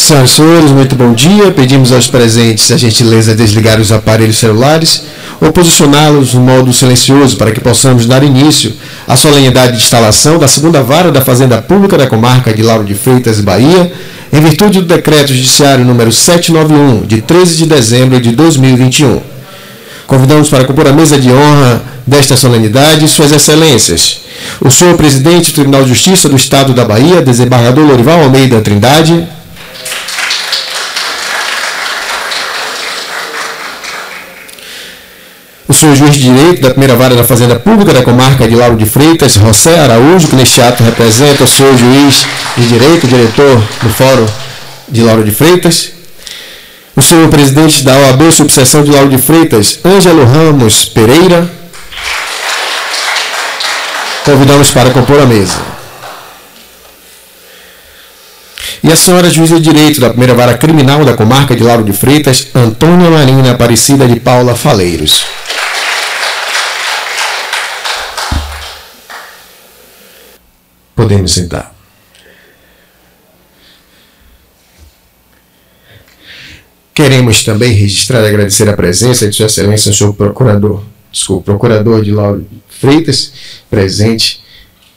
Senhoras e senhores, muito bom dia. Pedimos aos presentes a gentileza de desligar os aparelhos celulares ou posicioná-los no modo silencioso para que possamos dar início à solenidade de instalação da segunda vara da Fazenda Pública da Comarca de Lauro de Freitas, Bahia, em virtude do Decreto Judiciário número 791, de 13 de dezembro de 2021. Convidamos para compor a mesa de honra desta solenidade Suas Excelências, o senhor Presidente do Tribunal de Justiça do Estado da Bahia, desembargador Lorival Almeida Trindade, o senhor Juiz de Direito da Primeira Vara da Fazenda Pública da Comarca de Lauro de Freitas, José Araújo, que neste ato representa o senhor Juiz de Direito, diretor do Fórum de Lauro de Freitas, o senhor Presidente da OAB Subseção de Lauro de Freitas, Ângelo Ramos Pereira. Convidamos para compor a mesa. E a senhora Juíza de Direito da Primeira Vara Criminal da Comarca de Lauro de Freitas, Antônia Marina Aparecida de Paula Faleiros. Podemos sentar. Queremos também registrar e agradecer a presença de Sua Excelência, o senhor procurador de Lauro de Freitas, presente.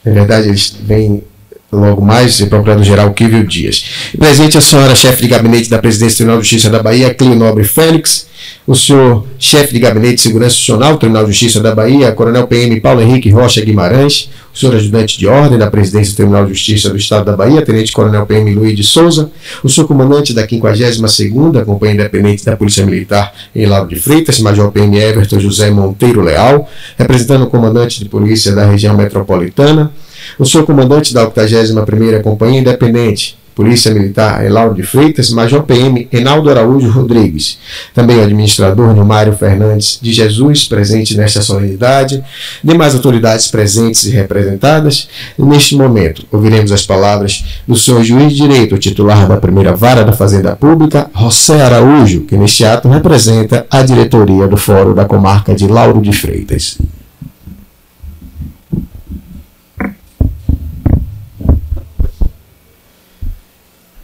Na verdade, eles vêm logo mais, o procurador-geral Quívio Dias. Presente a senhora chefe de gabinete da Presidência do Tribunal de Justiça da Bahia, Cleo Nobre Félix, o senhor chefe de gabinete de segurança institucional do Tribunal de Justiça da Bahia, coronel PM Paulo Henrique Rocha Guimarães, o senhor ajudante de ordem da Presidência do Tribunal de Justiça do Estado da Bahia, tenente coronel PM Luiz de Souza, o senhor comandante da 52ª Companhia Independente da Polícia Militar em Lauro de Freitas, major PM Everton José Monteiro Leal, representando o comandante de polícia da região metropolitana, o senhor comandante da 81ª Companhia Independente, Polícia Militar em Lauro de Freitas, Major PM Enaldo Araújo Rodrigues. Também o administrador Nilmário Fernandes de Jesus, presente nesta solenidade. Demais autoridades presentes e representadas. E neste momento, ouviremos as palavras do senhor Juiz de Direito, titular da Primeira Vara da Fazenda Pública, José Araújo, que neste ato representa a diretoria do Fórum da Comarca de Lauro de Freitas.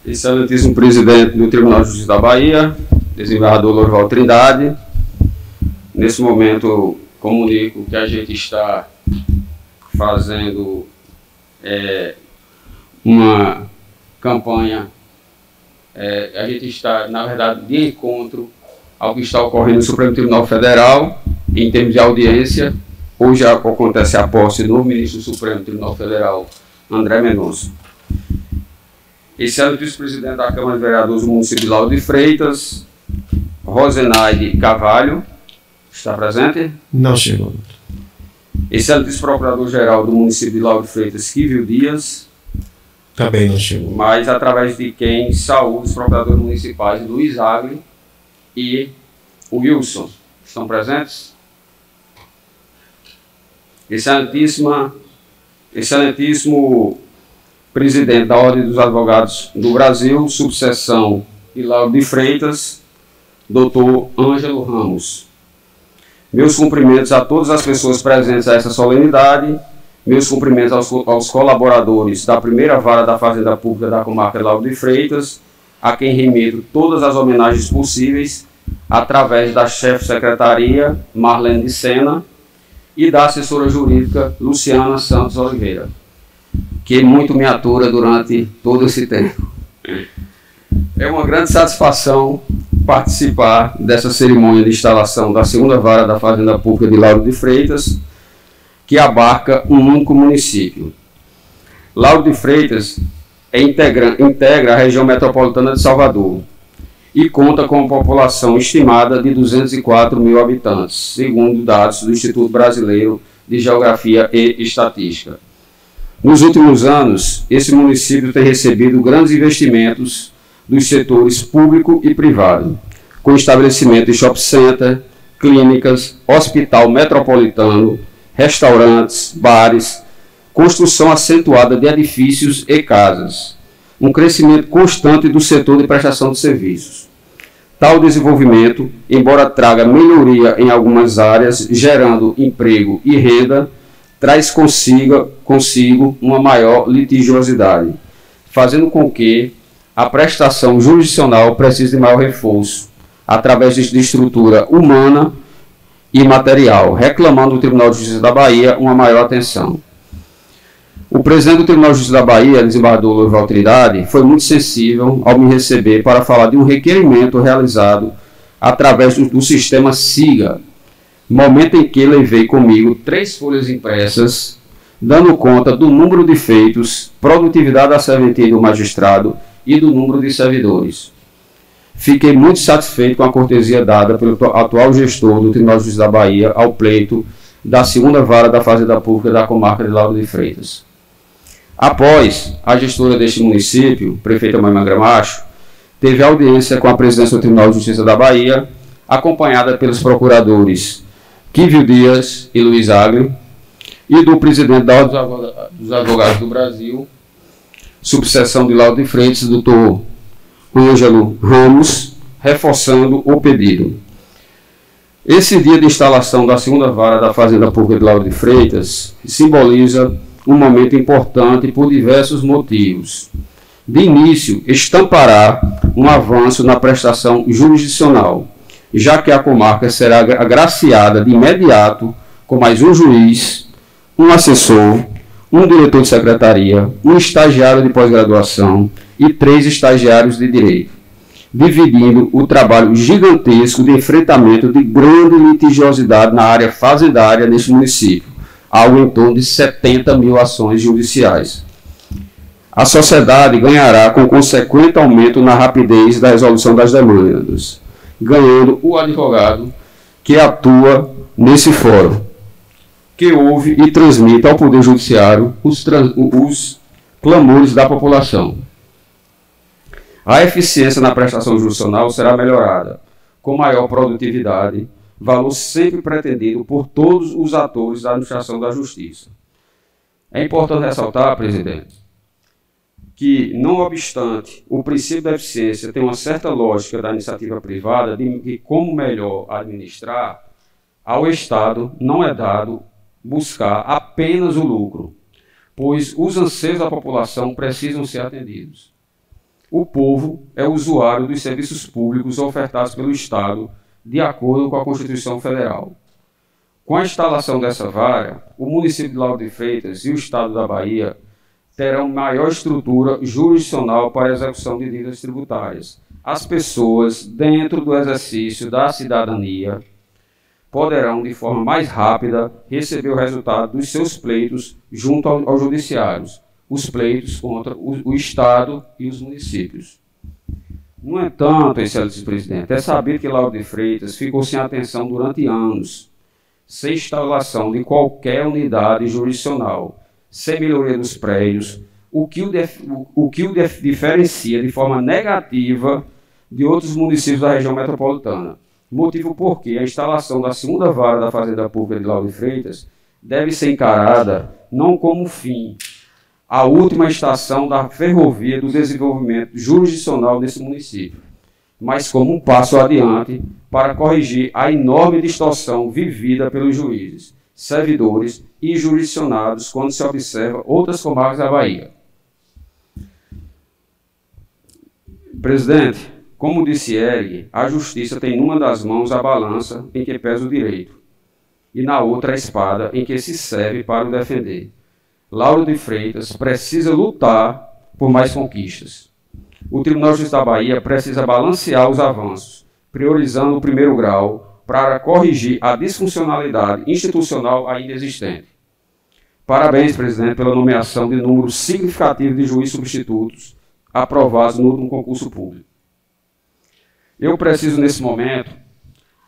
Excelentíssimo Presidente do Tribunal de Justiça da Bahia, desembargador Lorival Trindade, nesse momento comunico que a gente está fazendo uma campanha, a gente está, na verdade, de encontro ao que está ocorrendo no Supremo Tribunal Federal, em termos de audiência. Hoje acontece a posse do novo ministro do Supremo Tribunal Federal, André Mendonça. Excelentíssimo vice-presidente da Câmara de Vereadores do município de Lauro de Freitas, Rosenaide Carvalho, está presente? Não chegou. Excelentíssimo procurador-geral do município de Lauro de Freitas, Quívio Dias. Também não chegou. Mas através de quem saúde os procuradores municipais Luiz Agli e o Wilson. Estão presentes? Excelentíssimo Presidente da Ordem dos Advogados do Brasil, subseção de Lauro de Freitas, Dr. Ângelo Ramos. Meus cumprimentos a todas as pessoas presentes a essa solenidade, meus cumprimentos aos colaboradores da Primeira Vara da Fazenda Pública da Comarca de Lauro de Freitas, a quem remeto todas as homenagens possíveis, através da chefe secretaria, Marlene de Sena, e da assessora jurídica, Luciana Santos Oliveira, que muito me atura durante todo esse tempo. É uma grande satisfação participar dessa cerimônia de instalação da segunda vara da Fazenda Pública de Lauro de Freitas, que abarca um único município. Lauro de Freitas integra a região metropolitana de Salvador e conta com uma população estimada de 204 mil habitantes, segundo dados do Instituto Brasileiro de Geografia e Estatística. Nos últimos anos, esse município tem recebido grandes investimentos dos setores público e privado, com estabelecimento de shopping center, clínicas, hospital metropolitano, restaurantes, bares, construção acentuada de edifícios e casas, um crescimento constante do setor de prestação de serviços. Tal desenvolvimento, embora traga melhoria em algumas áreas, gerando emprego e renda, traz consigo uma maior litigiosidade, fazendo com que a prestação jurisdicional precisa de maior reforço, através de estrutura humana e material, reclamando do Tribunal de Justiça da Bahia uma maior atenção. O presidente do Tribunal de Justiça da Bahia, desembargador Lourival Trindade, foi muito sensível ao me receber para falar de um requerimento realizado através do sistema SIGA, momento em que levei comigo 3 folhas impressas, dando conta do número de feitos, produtividade da serventia do magistrado e do número de servidores. Fiquei muito satisfeito com a cortesia dada pelo atual gestor do Tribunal de Justiça da Bahia ao pleito da 2ª Vara da Fazenda Pública da comarca de Lauro de Freitas. Após, a gestora deste município, prefeita Maima Gramacho, teve audiência com a presidência do Tribunal de Justiça da Bahia, acompanhada pelos procuradores Quívio Dias e Luiz Aglio, e do presidente da Ordem dos Advogados do Brasil, subseção de Lauro de Freitas, doutor Ângelo Ramos, reforçando o pedido. Esse dia de instalação da 2ª Vara da Fazenda Pública de Lauro de Freitas simboliza um momento importante por diversos motivos. De início, estampará um avanço na prestação jurisdicional, já que a comarca será agraciada de imediato com mais um juiz, um assessor, um diretor de secretaria, um estagiário de pós-graduação e 3 estagiários de direito, dividindo o trabalho gigantesco de enfrentamento de grande litigiosidade na área fazendária neste município, algo em torno de 70 mil ações judiciais. A sociedade ganhará com consequente aumento na rapidez da resolução das demandas, ganhando o advogado que atua nesse fórum, que ouve e transmite ao Poder Judiciário os clamores da população. A eficiência na prestação jurisdicional será melhorada, com maior produtividade, valor sempre pretendido por todos os atores da administração da justiça. É importante ressaltar, presidente, que, não obstante o princípio da eficiência ter uma certa lógica da iniciativa privada de como melhor administrar, ao Estado não é dado buscar apenas o lucro, pois os anseios da população precisam ser atendidos. O povo é usuário dos serviços públicos ofertados pelo Estado, de acordo com a Constituição Federal. Com a instalação dessa vara, o município de Lauro de Freitas e o Estado da Bahia terão maior estrutura jurisdicional para a execução de dívidas tributárias. As pessoas, dentro do exercício da cidadania, poderão, de forma mais rápida, receber o resultado dos seus pleitos junto aos judiciários, os pleitos contra o Estado e os municípios. No entanto, excelente presidente, é sabido que Lauro de Freitas ficou sem atenção durante anos, sem instalação de qualquer unidade jurisdicional, sem melhoria dos prédios, o que o diferencia de forma negativa de outros municípios da região metropolitana. Motivo porque a instalação da 2ª Vara da Fazenda Pública de Lauro de Freitas deve ser encarada não como fim, a última estação da ferrovia do desenvolvimento jurisdicional desse município, mas como um passo adiante para corrigir a enorme distorção vivida pelos juízes, servidores e jurisdicionados quando se observa outras comarcas da Bahia. Presidente, como disse Eric, a justiça tem numa das mãos a balança em que pesa o direito, e na outra a espada em que se serve para o defender. Lauro de Freitas precisa lutar por mais conquistas. O Tribunal de Justiça da Bahia precisa balancear os avanços, priorizando o primeiro grau para corrigir a disfuncionalidade institucional ainda existente. Parabéns, presidente, pela nomeação de número significativo de juízes substitutos aprovados no último concurso público. Eu preciso, nesse momento,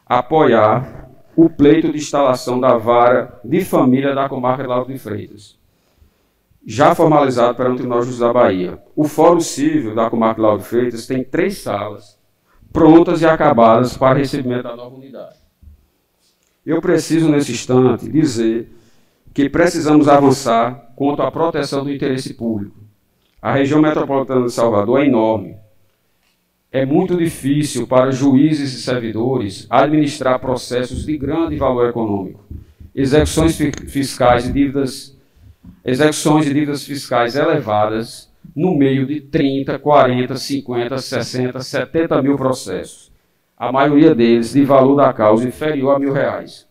apoiar o pleito de instalação da vara de família da comarca de Lauro de Freitas, já formalizado pelo Tribunal de Justiça da Bahia. O Fórum Civil da comarca de Lauro de Freitas tem 3 salas prontas e acabadas para recebimento da nova unidade. Eu preciso, nesse instante, dizer que precisamos avançar quanto à proteção do interesse público. A região metropolitana de Salvador é enorme. É muito difícil para juízes e servidores administrar processos de grande valor econômico. Execuções de dívidas fiscais elevadas no meio de 30, 40, 50, 60, 70 mil processos, a maioria deles de valor da causa inferior a R$ 1.000.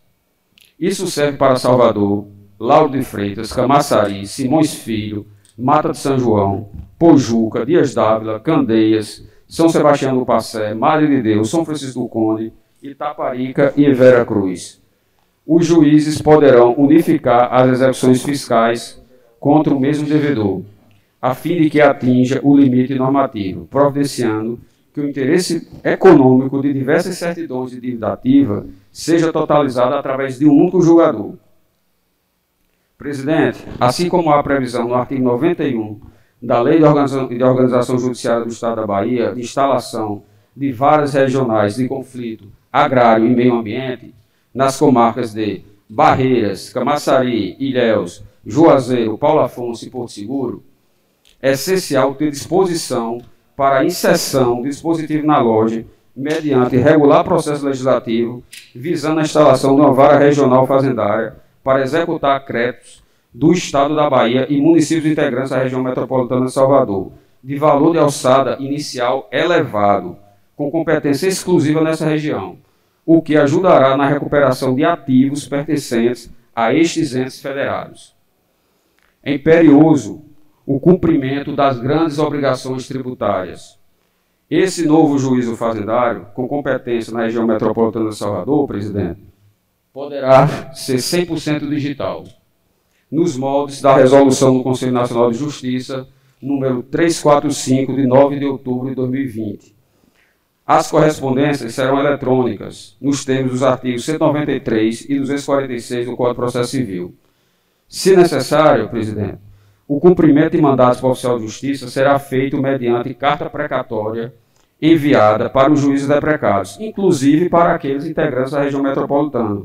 Isso serve para Salvador, Lauro de Freitas, Camaçari, Simões Filho, Mata de São João, Pojuca, Dias Dávila, Candeias, São Sebastião do Passé, Madre de Deus, São Francisco do Conde, Itaparica e Vera Cruz. Os juízes poderão unificar as execuções fiscais contra o mesmo devedor, a fim de que atinja o limite normativo, providenciando que o interesse econômico de diversas certidões de dívida ativa seja totalizado através de um único julgador. Presidente, assim como há previsão no artigo 91 da Lei de Organização Judiciária do Estado da Bahia de instalação de varas regionais de conflito agrário e meio ambiente nas comarcas de Barreiras, Camaçari, Ilhéus, Juazeiro, Paulo Afonso e Porto Seguro, é essencial ter disposição para a inserção do dispositivo na LOGE mediante regular processo legislativo visando a instalação de uma vara regional fazendária para executar créditos do Estado da Bahia e municípios integrantes da região metropolitana de Salvador, de valor de alçada inicial elevado, com competência exclusiva nessa região, o que ajudará na recuperação de ativos pertencentes a estes entes federados. É imperioso o cumprimento das grandes obrigações tributárias. Esse novo juízo fazendário, com competência na região metropolitana de Salvador, presidente, poderá ser 100% digital, nos moldes da resolução do Conselho Nacional de Justiça, número 345, de 9 de outubro de 2020. As correspondências serão eletrônicas, nos termos dos artigos 193 e 246 do Código de Processo Civil. Se necessário, presidente, o cumprimento de mandatos para o oficial de justiça será feito mediante carta precatória enviada para os juízes deprecados, inclusive para aqueles integrantes da região metropolitana.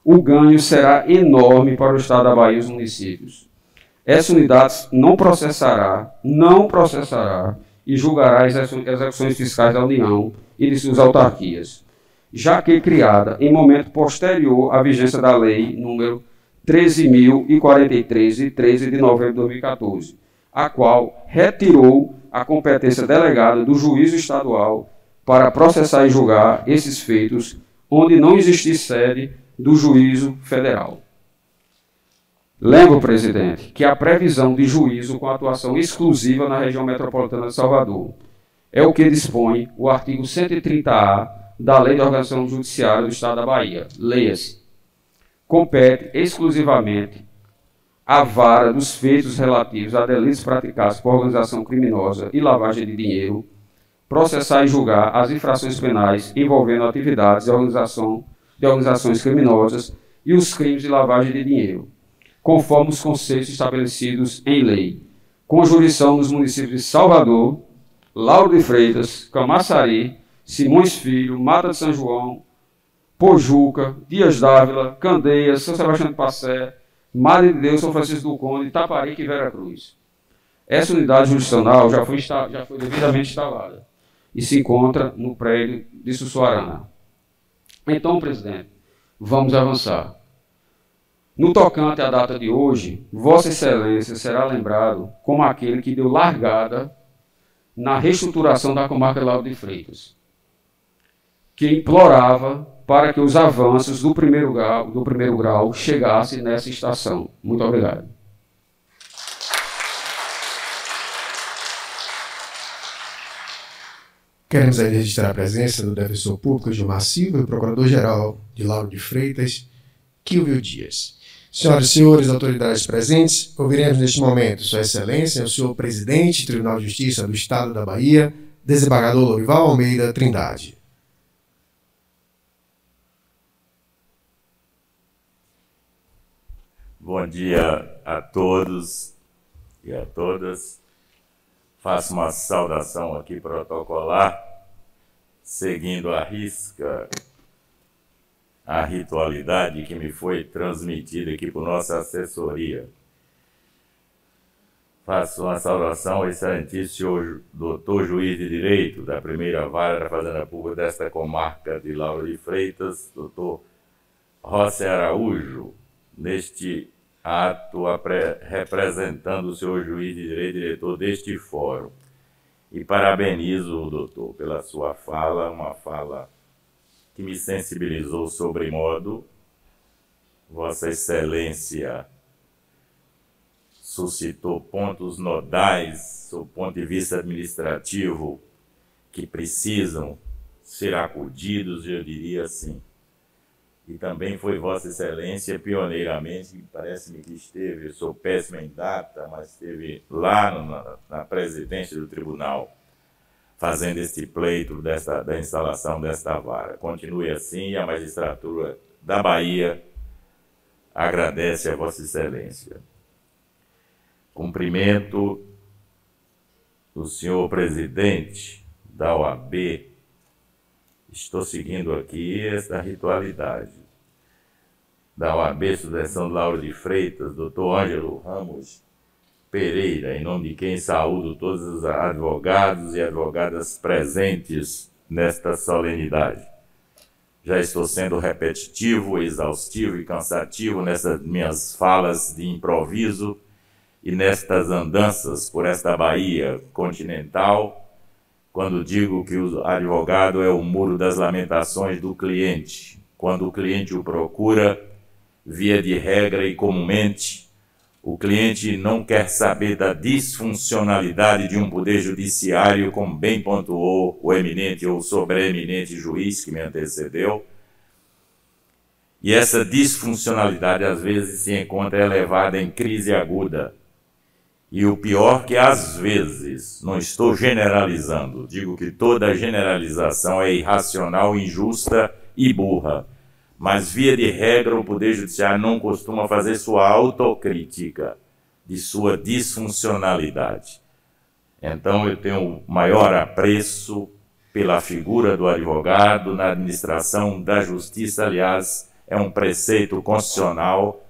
O ganho será enorme para o Estado da Bahia e os municípios. Essa unidade não processará e julgará as execuções fiscais da União e de suas autarquias, já que criada em momento posterior à vigência da Lei número 13.043, de 13 de novembro de 2014, a qual retirou a competência delegada do juízo estadual para processar e julgar esses feitos onde não existir sede do juízo federal. Lembro, presidente, que a previsão de juízo com atuação exclusiva na região metropolitana de Salvador é o que dispõe o artigo 130-A da Lei de Organização Judiciária do Estado da Bahia. Leia-se. Compete exclusivamente à vara dos feitos relativos a delitos praticados por organização criminosa e lavagem de dinheiro processar e julgar as infrações penais envolvendo atividades de organizações criminosas e os crimes de lavagem de dinheiro, conforme os conceitos estabelecidos em lei, com jurisdição nos municípios de Salvador, Lauro de Freitas, Camaçari, Simões Filho, Mata de São João, Pojuca, Dias Dávila, Candeias, São Sebastião do Passé, Madre de Deus, São Francisco do Conde, Itaparica e Vera Cruz. Essa unidade jurisdicional já foi devidamente instalada e se encontra no prédio de Sussuarana. Então, presidente, vamos avançar. No tocante à data de hoje, Vossa Excelência será lembrado como aquele que deu largada na reestruturação da comarca de Lauro de Freitas, que implorava para que os avanços do primeiro grau chegassem nessa estação. Muito obrigado. Queremos aí registrar a presença do defensor público Gilmar Silva e o procurador-geral de Lauro de Freitas, Quilvio Dias. Senhoras e senhores, autoridades presentes, ouviremos neste momento Sua Excelência, o senhor presidente do Tribunal de Justiça do Estado da Bahia, desembargador Lourival Almeida Trindade. Bom dia a todos e a todas. Faço uma saudação aqui protocolar, seguindo à risca a ritualidade que me foi transmitida aqui por nossa assessoria. Faço uma saudação ao excelentíssimo senhor doutor juiz de direito da primeira vara da Fazenda Pública desta comarca de Lauro de Freitas, doutor José Araújo, neste ato representando o senhor juiz de direito, diretor deste fórum. E parabenizo o doutor pela sua fala, uma fala que me sensibilizou sobremodo. Vossa Excelência suscitou pontos nodais, do ponto de vista administrativo, que precisam ser acudidos, eu diria assim. E também foi Vossa Excelência pioneiramente, parece-me que esteve, eu sou péssimo em data, mas esteve lá na presidência do tribunal, fazendo este pleito da instalação desta vara. Continue assim, e a magistratura da Bahia agradece a Vossa Excelência. Cumprimento o senhor presidente da OAB. Estou seguindo aqui esta ritualidade da OAB, Sucessão de Lauro de Freitas, doutor Ângelo Ramos Pereira, em nome de quem saúdo todos os advogados e advogadas presentes nesta solenidade. Já estou sendo repetitivo, exaustivo e cansativo nessas minhas falas de improviso e nestas andanças por esta Bahia continental, quando digo que o advogado é o muro das lamentações do cliente. Quando o cliente o procura, via de regra e comumente, o cliente não quer saber da disfuncionalidade de um poder judiciário, como bem pontuou o eminente ou sobreeminente juiz que me antecedeu. E essa disfuncionalidade, às vezes, se encontra elevada em crise aguda. E o pior que, às vezes, não estou generalizando, digo que toda generalização é irracional, injusta e burra. Mas, via de regra, o Poder Judiciário não costuma fazer sua autocrítica de sua disfuncionalidade. Então, eu tenho maior apreço pela figura do advogado na administração da justiça. Aliás, é um preceito constitucional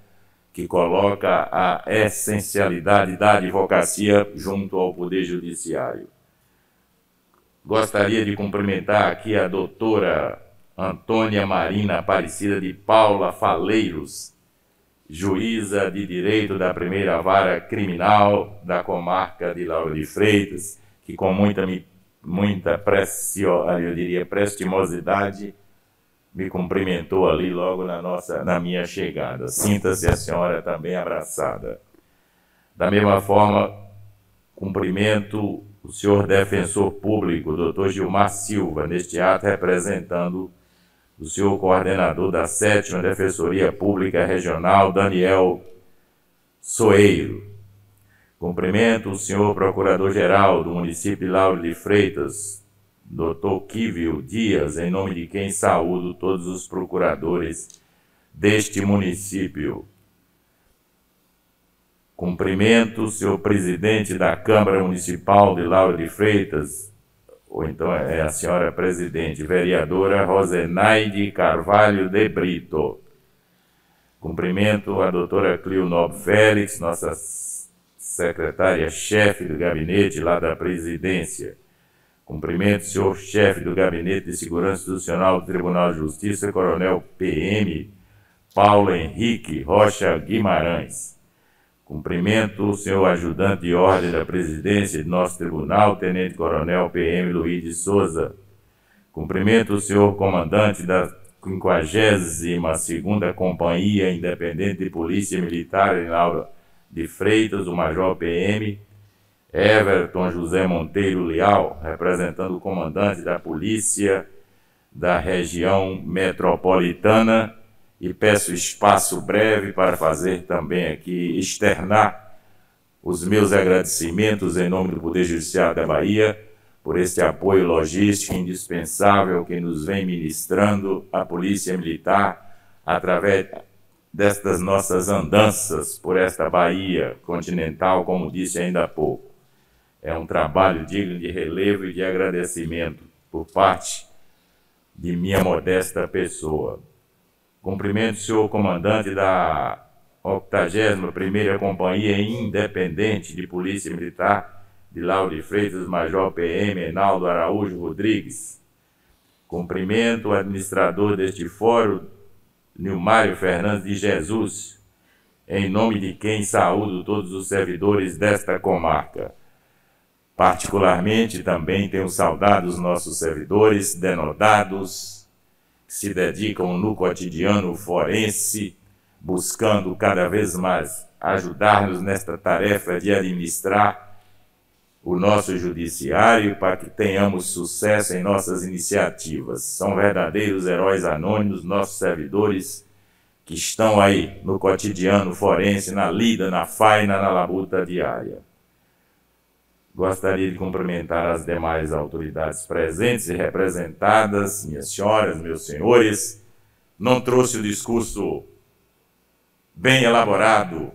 que coloca a essencialidade da advocacia junto ao Poder Judiciário. Gostaria de cumprimentar aqui a doutora Antônia Marina Aparecida de Paula Faleiros, juíza de direito da primeira vara criminal da comarca de Lauro de Freitas, que com muita prestimosidade me cumprimentou ali logo na minha chegada. Sinta-se a senhora também abraçada. Da mesma forma, cumprimento o senhor defensor público, doutor Gilmar Silva, neste ato representando o senhor coordenador da 7ª Defensoria Pública Regional, Daniel Soeiro. Cumprimento o senhor procurador-geral do município de Lauro de Freitas, doutor Quívio Dias, em nome de quem saúdo todos os procuradores deste município. Cumprimento o senhor presidente da Câmara Municipal de Lauro de Freitas, ou então é a senhora presidente, vereadora Rosenaide Carvalho de Brito. Cumprimento a doutora Clio Nobre Félix, nossa secretária-chefe do gabinete lá da presidência. Cumprimento o senhor chefe do Gabinete de Segurança Institucional do Tribunal de Justiça, coronel PM Paulo Henrique Rocha Guimarães. Cumprimento o senhor ajudante de ordem da presidência de nosso tribunal, tenente-coronel PM Luiz de Souza. Cumprimento o senhor comandante da 52ª Companhia Independente de Polícia Militar em Lauro de Freitas, o major PM Everton José Monteiro Leal, representando o comandante da Polícia da região metropolitana, e peço espaço breve para fazer também aqui, externar os meus agradecimentos em nome do Poder Judiciário da Bahia por este apoio logístico indispensável que nos vem ministrando a Polícia Militar através destas nossas andanças por esta Bahia continental, como disse ainda há pouco. É um trabalho digno de relevo e de agradecimento por parte de minha modesta pessoa. Cumprimento o senhor comandante da 81ª Companhia Independente de Polícia Militar de Lauro de Freitas, major PM Enaldo Araújo Rodrigues. Cumprimento o administrador deste fórum, Nilmário Fernandes de Jesus, em nome de quem saúdo todos os servidores desta comarca. Particularmente também tenho saudado os nossos servidores denodados, que se dedicam no cotidiano forense, buscando cada vez mais ajudar-nos nesta tarefa de administrar o nosso judiciário para que tenhamos sucesso em nossas iniciativas. São verdadeiros heróis anônimos, nossos servidores que estão aí no cotidiano forense, na lida, na faina, na labuta diária. Gostaria de cumprimentar as demais autoridades presentes e representadas, minhas senhoras, meus senhores. Não trouxe o discurso bem elaborado,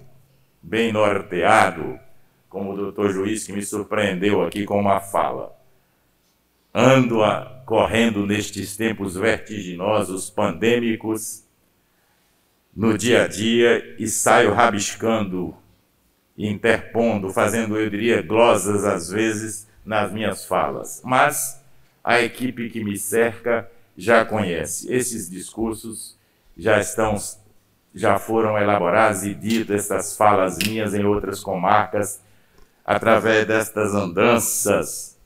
bem norteado, como o doutor Juiz, que me surpreendeu aqui com uma fala. Ando correndo nestes tempos vertiginosos, pandêmicos, no dia a dia, e saio rabiscando, interpondo, fazendo, eu diria, glosas às vezes nas minhas falas. Mas a equipe que me cerca já conhece. Esses discursos já foram elaborados e ditas, essas falas minhas em outras comarcas, através destas andanças,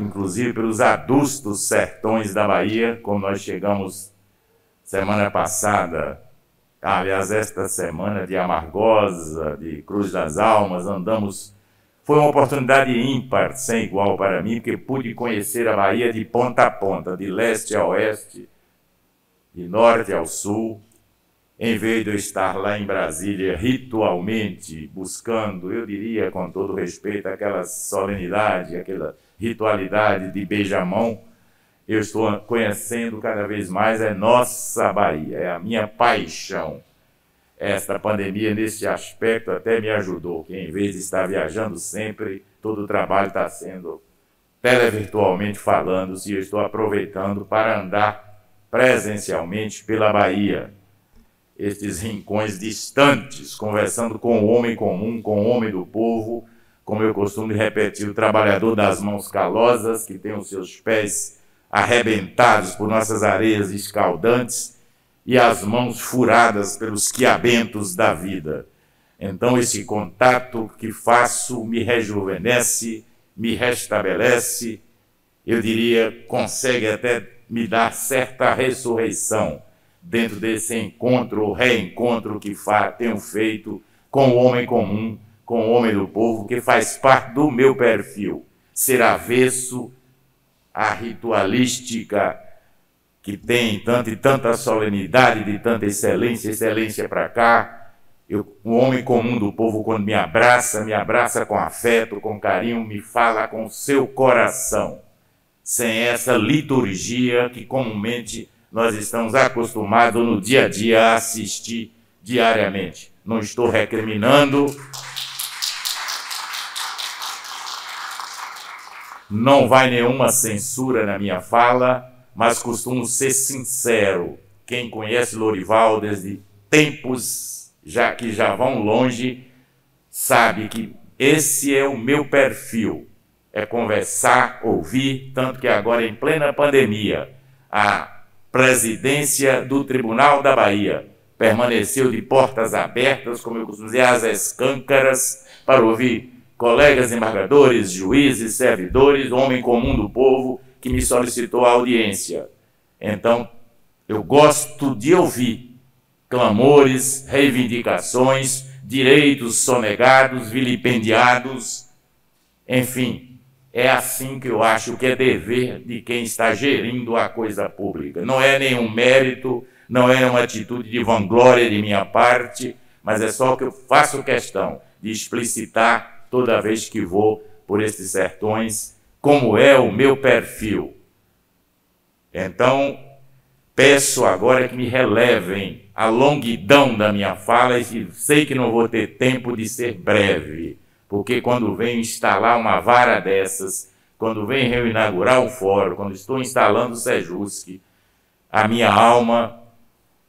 inclusive pelos adustos sertões da Bahia, como nós chegamos semana passada, aliás, esta semana de Amargosa, de Cruz das Almas, andamos. Foi uma oportunidade ímpar, sem igual para mim, porque pude conhecer a Bahia de ponta a ponta, de leste a oeste, de norte ao sul, em vez de eu estar lá em Brasília ritualmente buscando, eu diria com todo respeito, aquela solenidade, aquela ritualidade de beijamão. Eu estou conhecendo cada vez mais nossa Bahia, é a minha paixão. Esta pandemia, nesse aspecto, até me ajudou, que em vez de estar viajando sempre, todo o trabalho está sendo televirtualmente falando, e eu estou aproveitando para andar presencialmente pela Bahia. Estes rincões distantes, conversando com o homem comum, com o homem do povo, como eu costumo repetir, o trabalhador das mãos calosas, que tem os seus pés arrebentados por nossas areias escaldantes e as mãos furadas pelos quiabentos da vida. Então, esse contato que faço me rejuvenesce, me restabelece, eu diria, consegue até me dar certa ressurreição dentro desse encontro ou reencontro que tenho feito com o homem comum, com o homem do povo, que faz parte do meu perfil. Ser avesso à ritualística que tem tanta solenidade, de tanta excelência para cá. O homem comum do povo, quando me abraça com afeto, com carinho, me fala com o seu coração, sem essa liturgia que comumente nós estamos acostumados no dia a dia a assistir diariamente. Não estou recriminando, não vai nenhuma censura na minha fala, mas costumo ser sincero. Quem conhece Lorival desde tempos que já vão longe, sabe que esse é o meu perfil. É conversar, ouvir, tanto que agora em plena pandemia, a presidência do Tribunal da Bahia permaneceu de portas abertas, como eu costumo dizer, às escâncaras, para ouvir colegas embargadores, juízes, servidores, homem comum do povo, que me solicitou a audiência. Então, eu gosto de ouvir clamores, reivindicações, direitos sonegados, vilipendiados, enfim. É assim que eu acho que é dever de quem está gerindo a coisa pública. Não é nenhum mérito, não é uma atitude de vanglória de minha parte, mas é só que eu faço questão de explicitar toda vez que vou por estes sertões, como é o meu perfil. Então, peço agora que me relevem a longuidão da minha fala, e sei que não vou ter tempo de ser breve, porque quando venho instalar uma vara dessas, quando venho reinaugurar o fórum, quando estou instalando o Sejusc, a minha alma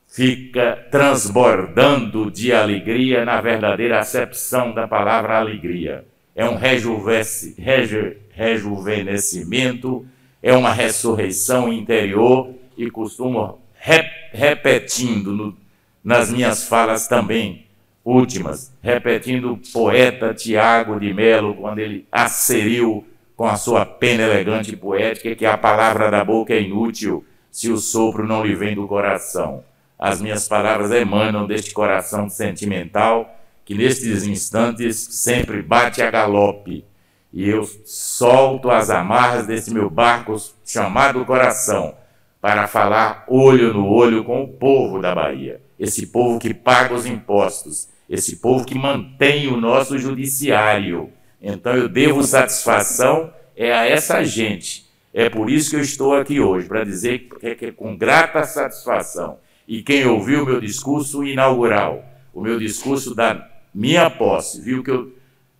fica transbordando de alegria na verdadeira acepção da palavra alegria. É um rejuvenescimento, é uma ressurreição interior, e costumo repetindo nas minhas falas também últimas, repetindo o poeta Tiago de Melo, quando ele asseriu com a sua pena elegante e poética que a palavra da boca é inútil se o sopro não lhe vem do coração. As minhas palavras emanam deste coração sentimental que nestes instantes sempre bate a galope, e eu solto as amarras desse meu barco chamado coração para falar olho no olho com o povo da Bahia, esse povo que paga os impostos, esse povo que mantém o nosso judiciário. Então eu devo satisfação a essa gente. É por isso que eu estou aqui hoje, para dizer que é com grata satisfação. E quem ouviu o meu discurso inaugural, o meu discurso da minha posse, viu que eu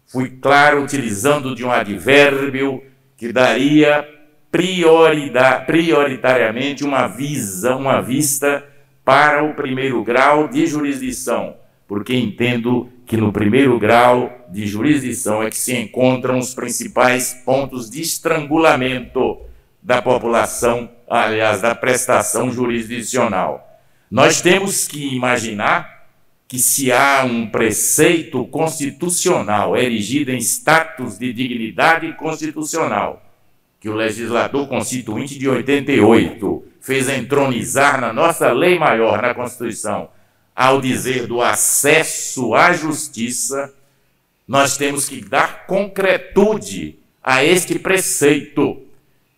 fui claro utilizando de um advérbio que daria prioritariamente uma vista para o primeiro grau de jurisdição, porque entendo que no primeiro grau de jurisdição é que se encontram os principais pontos de estrangulamento da população, aliás, da prestação jurisdicional. Nós temos que imaginar que se há um preceito constitucional erigido em status de dignidade constitucional, que o legislador constituinte de 88 fez entronizar na nossa lei maior, na Constituição, ao dizer do acesso à justiça, nós temos que dar concretude a este preceito.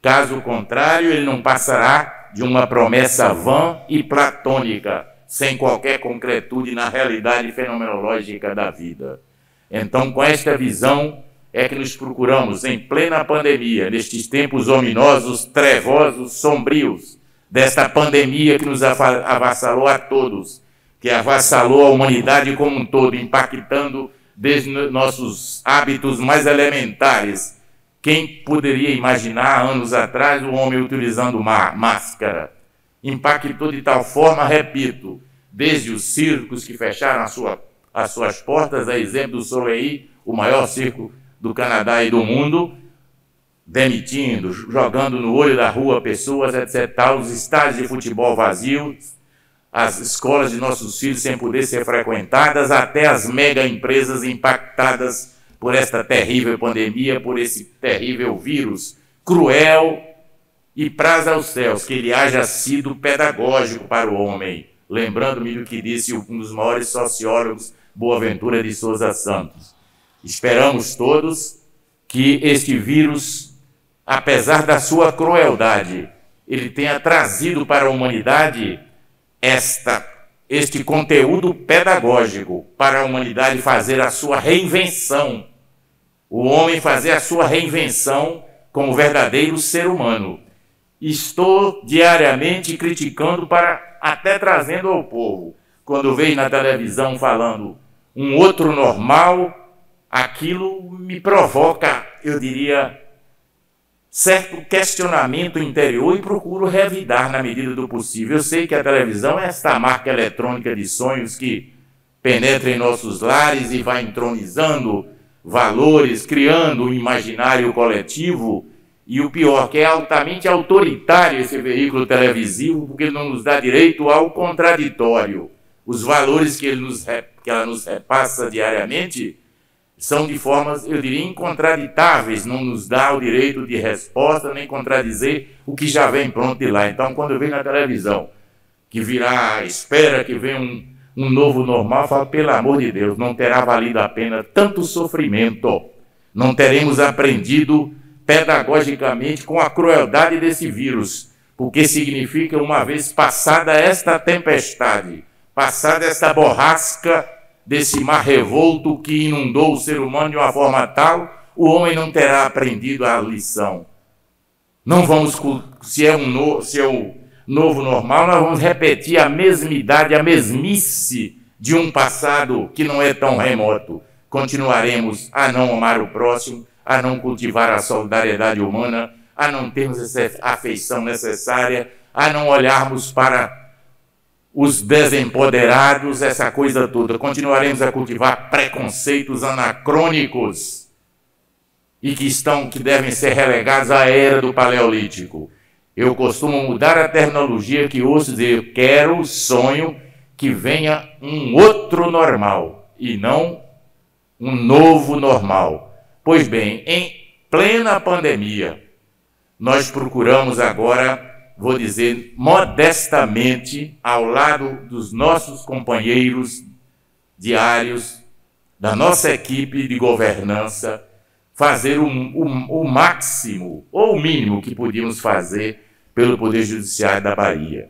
Caso contrário, ele não passará de uma promessa vã e platônica, sem qualquer concretude na realidade fenomenológica da vida. Então, com esta visão, é que nos procuramos, em plena pandemia, nestes tempos ominosos, trevosos, sombrios, desta pandemia que nos avassalou a todos, que avassalou a humanidade como um todo, impactando desde nossos hábitos mais elementares. Quem poderia imaginar, anos atrás, o homem utilizando máscara? Impactou de tal forma, repito, desde os circos que fecharam as suas portas, a exemplo do Soleil, o maior circo do Canadá e do mundo, demitindo, jogando no olho da rua pessoas, etc., os estádios de futebol vazios, as escolas de nossos filhos sem poder ser frequentadas, até as mega empresas impactadas por esta terrível pandemia, por esse terrível vírus cruel, e praza aos céus que ele haja sido pedagógico para o homem, lembrando-me do que disse um dos maiores sociólogos, Boaventura de Souza Santos. Esperamos todos que este vírus, apesar da sua crueldade, ele tenha trazido para a humanidade este conteúdo pedagógico para a humanidade fazer a sua reinvenção, o homem fazer a sua reinvenção como verdadeiro ser humano. Estou diariamente criticando, até trazendo ao povo, quando vejo na televisão falando um outro normal, aquilo me provoca, eu diria, certo questionamento interior e procuro revidar na medida do possível. Eu sei que a televisão é esta marca eletrônica de sonhos que penetra em nossos lares e vai entronizando valores, criando um imaginário coletivo, e o pior, que é altamente autoritário esse veículo televisivo, porque ele não nos dá direito ao contraditório. Os valores que ela nos repassa diariamente são de formas, eu diria, incontraditáveis, não nos dá o direito de resposta, nem contradizer o que já vem pronto de lá. Então, quando eu vejo na televisão que espera que venha um novo normal, eu falo, pelo amor de Deus, não terá valido a pena tanto sofrimento, não teremos aprendido pedagogicamente com a crueldade desse vírus, porque significa, uma vez passada esta tempestade, passada esta borrasca desse mar revolto que inundou o ser humano de uma forma tal, o homem não terá aprendido a lição. Não vamos, se é o novo normal, nós vamos repetir a mesmidade, a mesmice de um passado que não é tão remoto. Continuaremos a não amar o próximo, a não cultivar a solidariedade humana, a não termos essa afeição necessária, a não olharmos para os desempoderados, essa coisa toda. Continuaremos a cultivar preconceitos anacrônicos e que devem ser relegados à era do Paleolítico. Eu costumo mudar a terminologia que ouço dizer, eu quero, sonho que venha um outro normal. e não um novo normal. Pois bem, em plena pandemia, nós procuramos agora, vou dizer modestamente, ao lado dos nossos companheiros diários, da nossa equipe de governança, fazer o máximo ou o mínimo que podíamos fazer pelo Poder Judiciário da Bahia,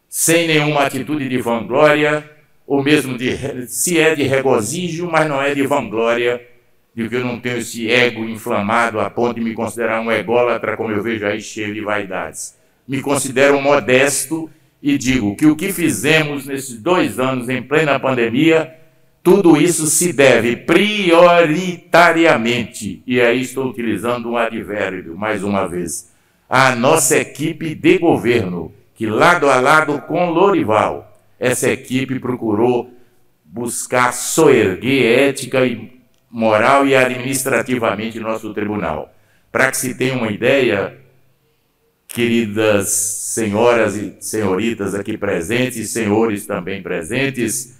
sem nenhuma atitude de vanglória, ou mesmo se é de regozijo, mas não é de vanglória, de que eu não tenho esse ego inflamado a ponto de me considerar um ególatra, como eu vejo aí, cheio de vaidades. Me considero modesto e digo que o que fizemos nesses 2 anos em plena pandemia, tudo isso se deve prioritariamente, e aí estou utilizando um advérbio, mais uma vez, à nossa equipe de governo, que lado a lado com Lorival, essa equipe procurou buscar soerguer ética e moral e administrativamente nosso tribunal. Para que se tenha uma ideia, queridas senhoras e senhoritas aqui presentes, e senhores também presentes,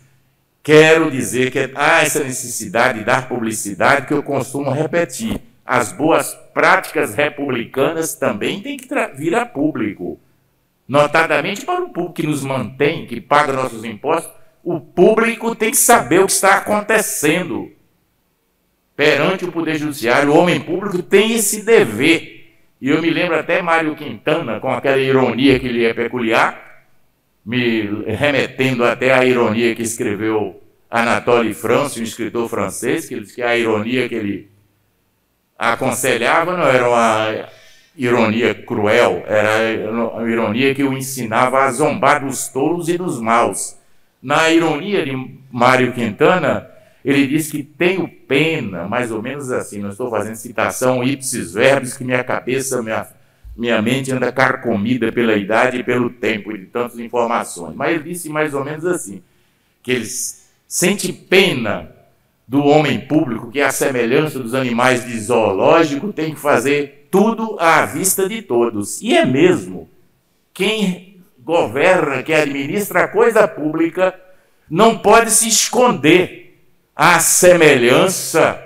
quero dizer que há essa necessidade de dar publicidade que eu costumo repetir. As boas práticas republicanas também têm que vir a público. Notadamente para o público que nos mantém, que paga nossos impostos, o público tem que saber o que está acontecendo perante o Poder Judiciário. O homem público tem esse dever. E eu me lembro até Mário Quintana, com aquela ironia que lhe é peculiar, me remetendo até à ironia que escreveu Anatole France, um escritor francês, que ele disse que a ironia que ele aconselhava não era uma ironia cruel, era uma ironia que o ensinava a zombar dos tolos e dos maus. Na ironia de Mário Quintana, ele diz que tenho pena, mais ou menos assim, não estou fazendo citação ipsis verbis, que minha cabeça, minha mente anda carcomida pela idade e pelo tempo de tantas informações. Mas ele disse mais ou menos assim, que ele sente pena do homem público que, à semelhança dos animais de zoológico, tem que fazer tudo à vista de todos. E é mesmo. Quem governa, quem administra a coisa pública, não pode se esconder à semelhança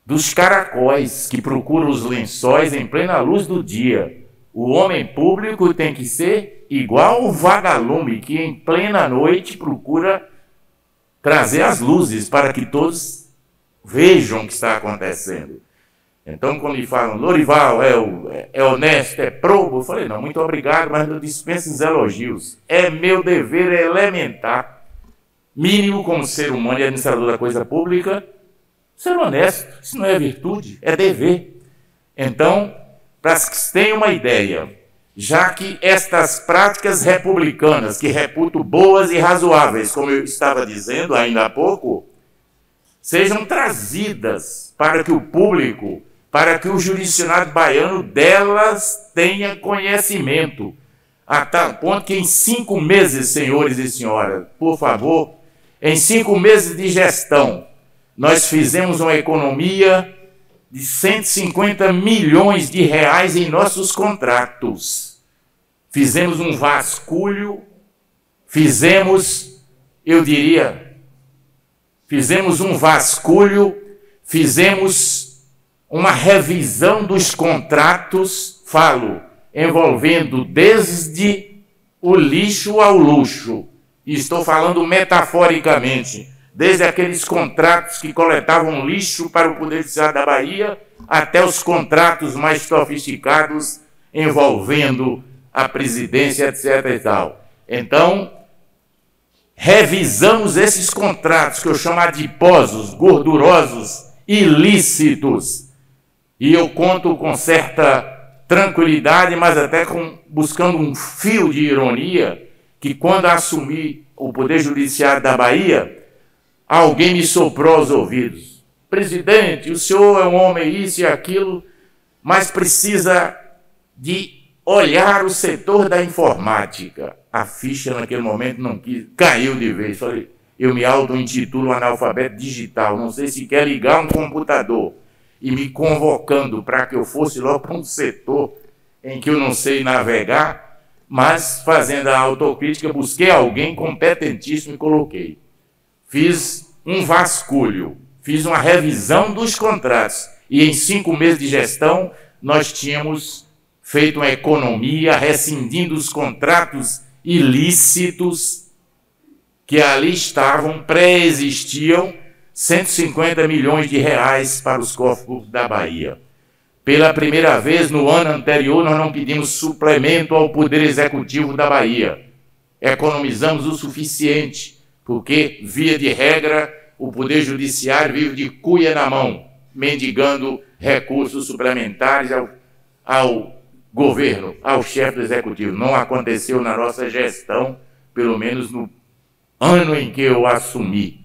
dos caracóis que procuram os lençóis em plena luz do dia. O homem público tem que ser igual o vagalume que em plena noite procura trazer as luzes para que todos vejam o que está acontecendo. Então, quando lhe falam, Lorival é honesto, é probo, eu falei, não, muito obrigado, mas eu dispenso os elogios. É meu dever elementar, mínimo como ser humano e administrador da coisa pública, ser honesto. Isso não é virtude, é dever. Então, para que se tenha uma ideia, já que estas práticas republicanas, que reputo boas e razoáveis, como eu estava dizendo ainda há pouco, sejam trazidas para que o público, para que o jurisdicionado baiano delas tenha conhecimento, a tal ponto que em 5 meses, senhores e senhoras, por favor, em 5 meses de gestão, nós fizemos uma economia de 150 milhões de reais em nossos contratos. Fizemos um vasculho, fizemos uma revisão dos contratos, envolvendo desde o lixo ao luxo. E estou falando metaforicamente, desde aqueles contratos que coletavam lixo para o Poder Judiciário da Bahia, até os contratos mais sofisticados envolvendo a presidência, etc. e tal. Então, revisamos esses contratos, que eu chamo adiposos, gordurosos, ilícitos. E eu conto com certa tranquilidade, mas até buscando um fio de ironia, que quando assumi o Poder Judiciário da Bahia, alguém me soprou aos ouvidos. Presidente, o senhor é um homem isso e aquilo, mas precisa de olhar o setor da informática. A ficha naquele momento não quis, caiu de vez. Falei, eu me auto-intitulo analfabeto digital, não sei se quer ligar um computador, e me convocando para que eu fosse logo para um setor em que eu não sei navegar, mas fazendo a autocrítica, busquei alguém competentíssimo e coloquei. Fiz um vasculho, fiz uma revisão dos contratos e em 5 meses de gestão nós tínhamos feito uma economia, rescindindo os contratos ilícitos que ali estavam, pré-existiam, 150 milhões de reais para os cofres da Bahia. Pela primeira vez, no ano anterior, nós não pedimos suplemento ao Poder Executivo da Bahia. Economizamos o suficiente, porque, via de regra, o Poder Judiciário vive de cuia na mão, mendigando recursos suplementares ao governo, ao chefe do Executivo. Não aconteceu na nossa gestão, pelo menos no ano em que eu assumi.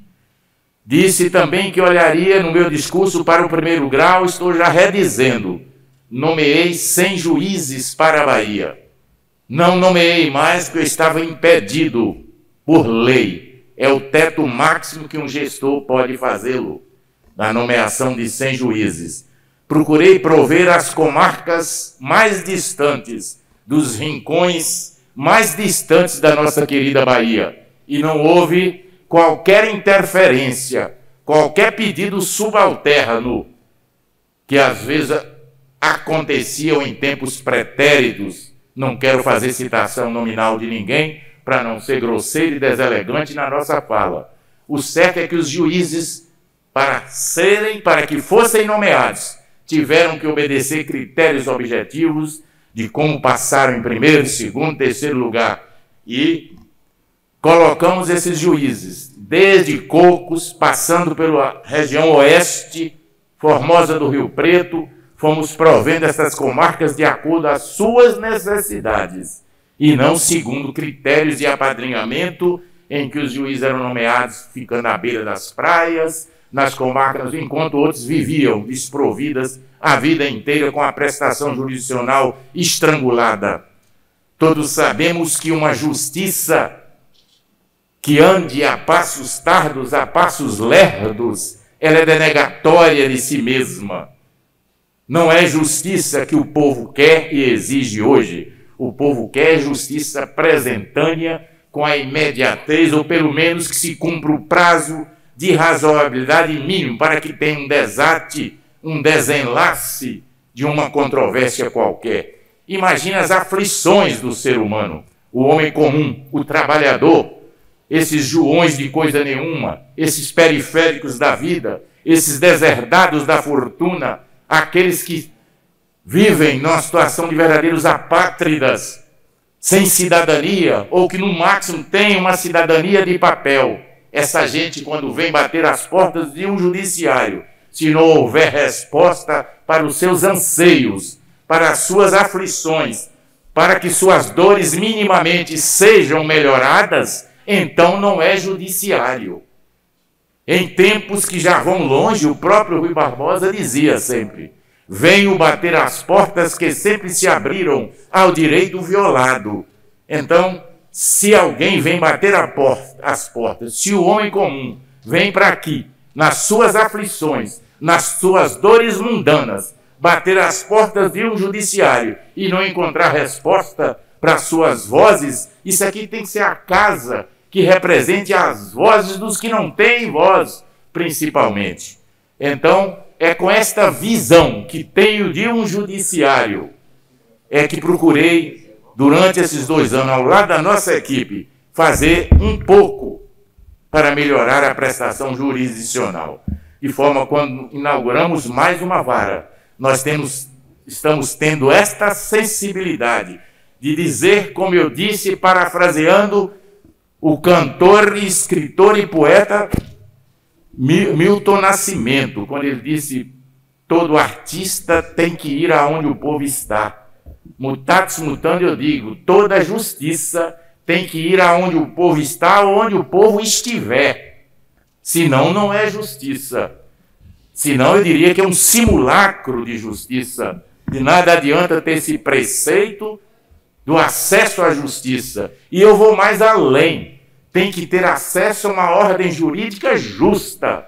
Disse também que olharia no meu discurso para o 1º grau, estou já redizendo. Nomeei 100 juízes para a Bahia. Não nomeei mais porque eu estava impedido por lei. É o teto máximo que um gestor pode fazê-lo, na nomeação de 100 juízes. Procurei prover as comarcas mais distantes, dos rincões mais distantes da nossa querida Bahia. E não houve qualquer interferência, qualquer pedido subalterno, que às vezes aconteciam em tempos pretéritos. Não quero fazer citação nominal de ninguém, para não ser grosseiro e deselegante na nossa fala. O certo é que os juízes, para que fossem nomeados, tiveram que obedecer critérios objetivos de como passaram em 1º, 2º, 3º lugar. E colocamos esses juízes, desde Cocos, passando pela região oeste, Formosa do Rio Preto, fomos provendo essas comarcas de acordo às suas necessidades, e não segundo critérios de apadrinhamento, em que os juízes eram nomeados ficando à beira das praias, nas comarcas, enquanto outros viviam desprovidas a vida inteira com a prestação jurisdicional estrangulada. Todos sabemos que uma justiça que ande a passos tardos, a passos lerdos, ela é denegatória de si mesma. Não é justiça que o povo quer e exige hoje. O povo quer justiça presentânea, com a imediatez, ou pelo menos que se cumpra o prazo de razoabilidade mínimo para que tenha um desate, um desenlace de uma controvérsia qualquer. Imagina as aflições do ser humano, o homem comum, o trabalhador, esses Joões de coisa nenhuma, esses periféricos da vida, esses deserdados da fortuna, aqueles que vivem numa situação de verdadeiros apátridas, sem cidadania, ou que no máximo têm uma cidadania de papel. Essa gente, quando vem bater as portas de um judiciário, se não houver resposta para os seus anseios, para as suas aflições, para que suas dores minimamente sejam melhoradas, então não é judiciário. Em tempos que já vão longe, o próprio Rui Barbosa dizia sempre: venho bater as portas que sempre se abriram ao direito violado. Então, se alguém vem bater as portas, se o homem comum vem para aqui, nas suas aflições, nas suas dores mundanas, bater as portas de um judiciário e não encontrar resposta para suas vozes, isso aqui tem que ser a casa que represente as vozes dos que não têm voz, principalmente. Então, é com esta visão que tenho de um judiciário, é que procurei, durante esses 2 anos, ao lado da nossa equipe, fazer um pouco para melhorar a prestação jurisdicional. De forma, quando inauguramos mais uma vara, nós estamos tendo esta sensibilidade de dizer, como eu disse, parafraseando o cantor, escritor e poeta Milton Nascimento, quando ele disse: todo artista tem que ir aonde o povo está. Mutatis mutandis, eu digo, toda justiça tem que ir aonde o povo está, onde o povo estiver. Senão, não é justiça. Senão, eu diria que é um simulacro de justiça. De nada adianta ter esse preceito do acesso à justiça. E eu vou mais além. Tem que ter acesso a uma ordem jurídica justa.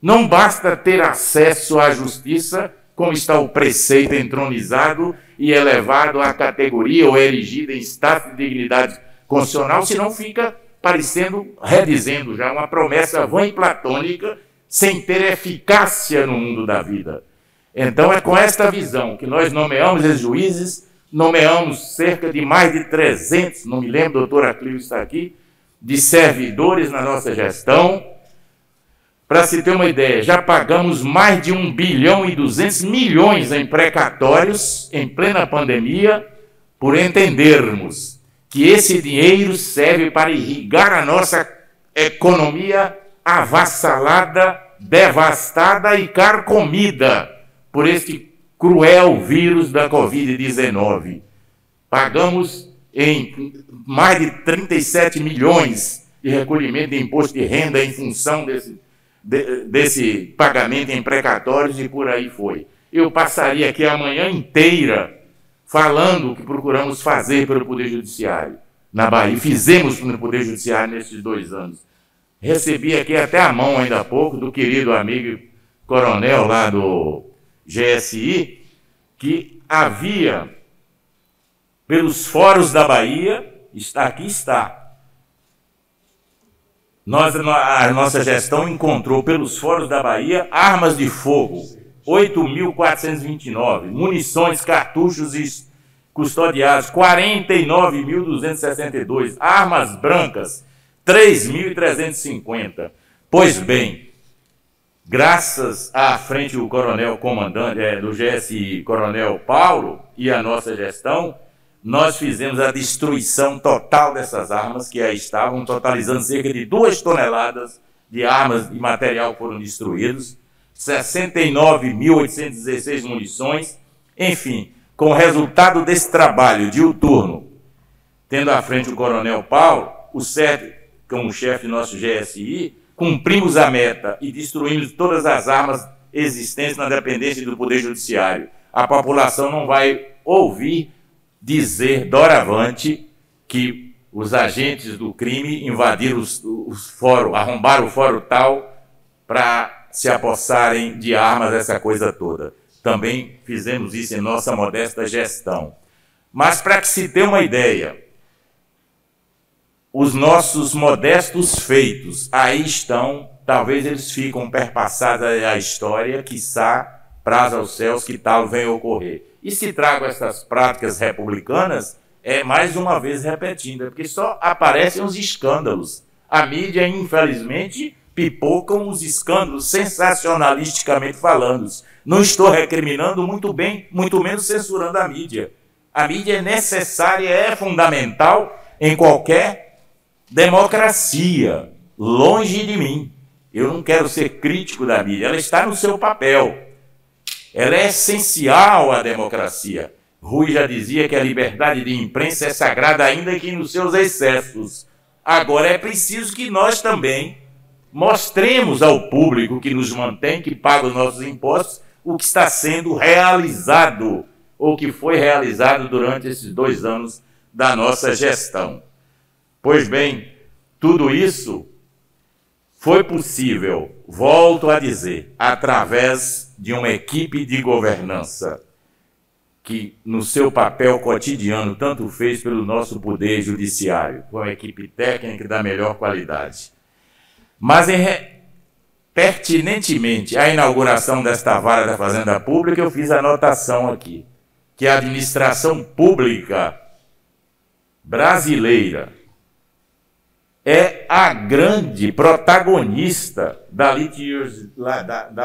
Não basta ter acesso à justiça, como está o preceito entronizado e elevado à categoria ou erigido em status de dignidade constitucional, senão fica parecendo, redizendo já, uma promessa vã e platônica, sem ter eficácia no mundo da vida. Então é com esta visão que nós nomeamos os juízes, nomeamos cerca de mais de 300, não me lembro, o doutor Aclívio está aqui, de servidores na nossa gestão. Para se ter uma ideia, já pagamos mais de 1 bilhão e 200 milhões em precatórios em plena pandemia, por entendermos que esse dinheiro serve para irrigar a nossa economia avassalada, devastada e carcomida por este cruel vírus da Covid-19. Pagamos em mais de 37 milhões de recolhimento de imposto de renda em função desse pagamento em precatórios e por aí foi. Eu passaria aqui a manhã inteira falando o que procuramos fazer pelo Poder Judiciário na Bahia. Fizemos no Poder Judiciário nesses 2 anos. Recebi aqui até a mão ainda há pouco do querido amigo coronel lá do GSI, que havia, pelos fóruns da Bahia, aqui está. A nossa gestão encontrou pelos fóruns da Bahia armas de fogo, 8.429, munições, cartuchos e custodiados, 49.262, armas brancas, 3.350. Pois bem, graças à frente do coronel comandante do GSI, coronel Paulo, e a nossa gestão, nós fizemos a destruição total dessas armas que aí estavam, totalizando cerca de 2 toneladas de armas e material foram destruídos, 69.816 munições, enfim, com o resultado desse trabalho diuturno, tendo à frente o coronel Paulo, o Sérgio, como chefe do nosso GSI, cumprimos a meta e destruímos todas as armas existentes na dependência do Poder Judiciário. A população não vai ouvir dizer doravante que os agentes do crime invadiram os fóruns, arrombaram o fórum tal para se apossarem de armas, essa coisa toda. Também fizemos isso em nossa modesta gestão. Mas para que se dê uma ideia, os nossos modestos feitos aí estão, talvez eles ficam perpassados à história, quiçá praza aos céus que tal venha ocorrer. E se trago essas práticas republicanas, é mais uma vez repetindo, porque só aparecem os escândalos. A mídia, infelizmente, pipocam os escândalos sensacionalisticamente falando. Não estou recriminando muito bem, muito menos censurando a mídia. A mídia é necessária, é fundamental em qualquer democracia. Longe de mim. Eu não quero ser crítico da mídia, ela está no seu papel. Ela é essencial à democracia. Rui já dizia que a liberdade de imprensa é sagrada ainda que nos seus excessos. Agora é preciso que nós também mostremos ao público que nos mantém, que paga os nossos impostos, o que está sendo realizado, ou que foi realizado durante esses 2 anos da nossa gestão. Pois bem, tudo isso foi possível, volto a dizer, através de uma equipe de governança que, no seu papel cotidiano, tanto fez pelo nosso Poder Judiciário, com uma equipe técnica da melhor qualidade. Mas, pertinentemente, à inauguração desta vara da Fazenda Pública, eu fiz a anotação aqui, que a administração pública brasileira é a grande protagonista da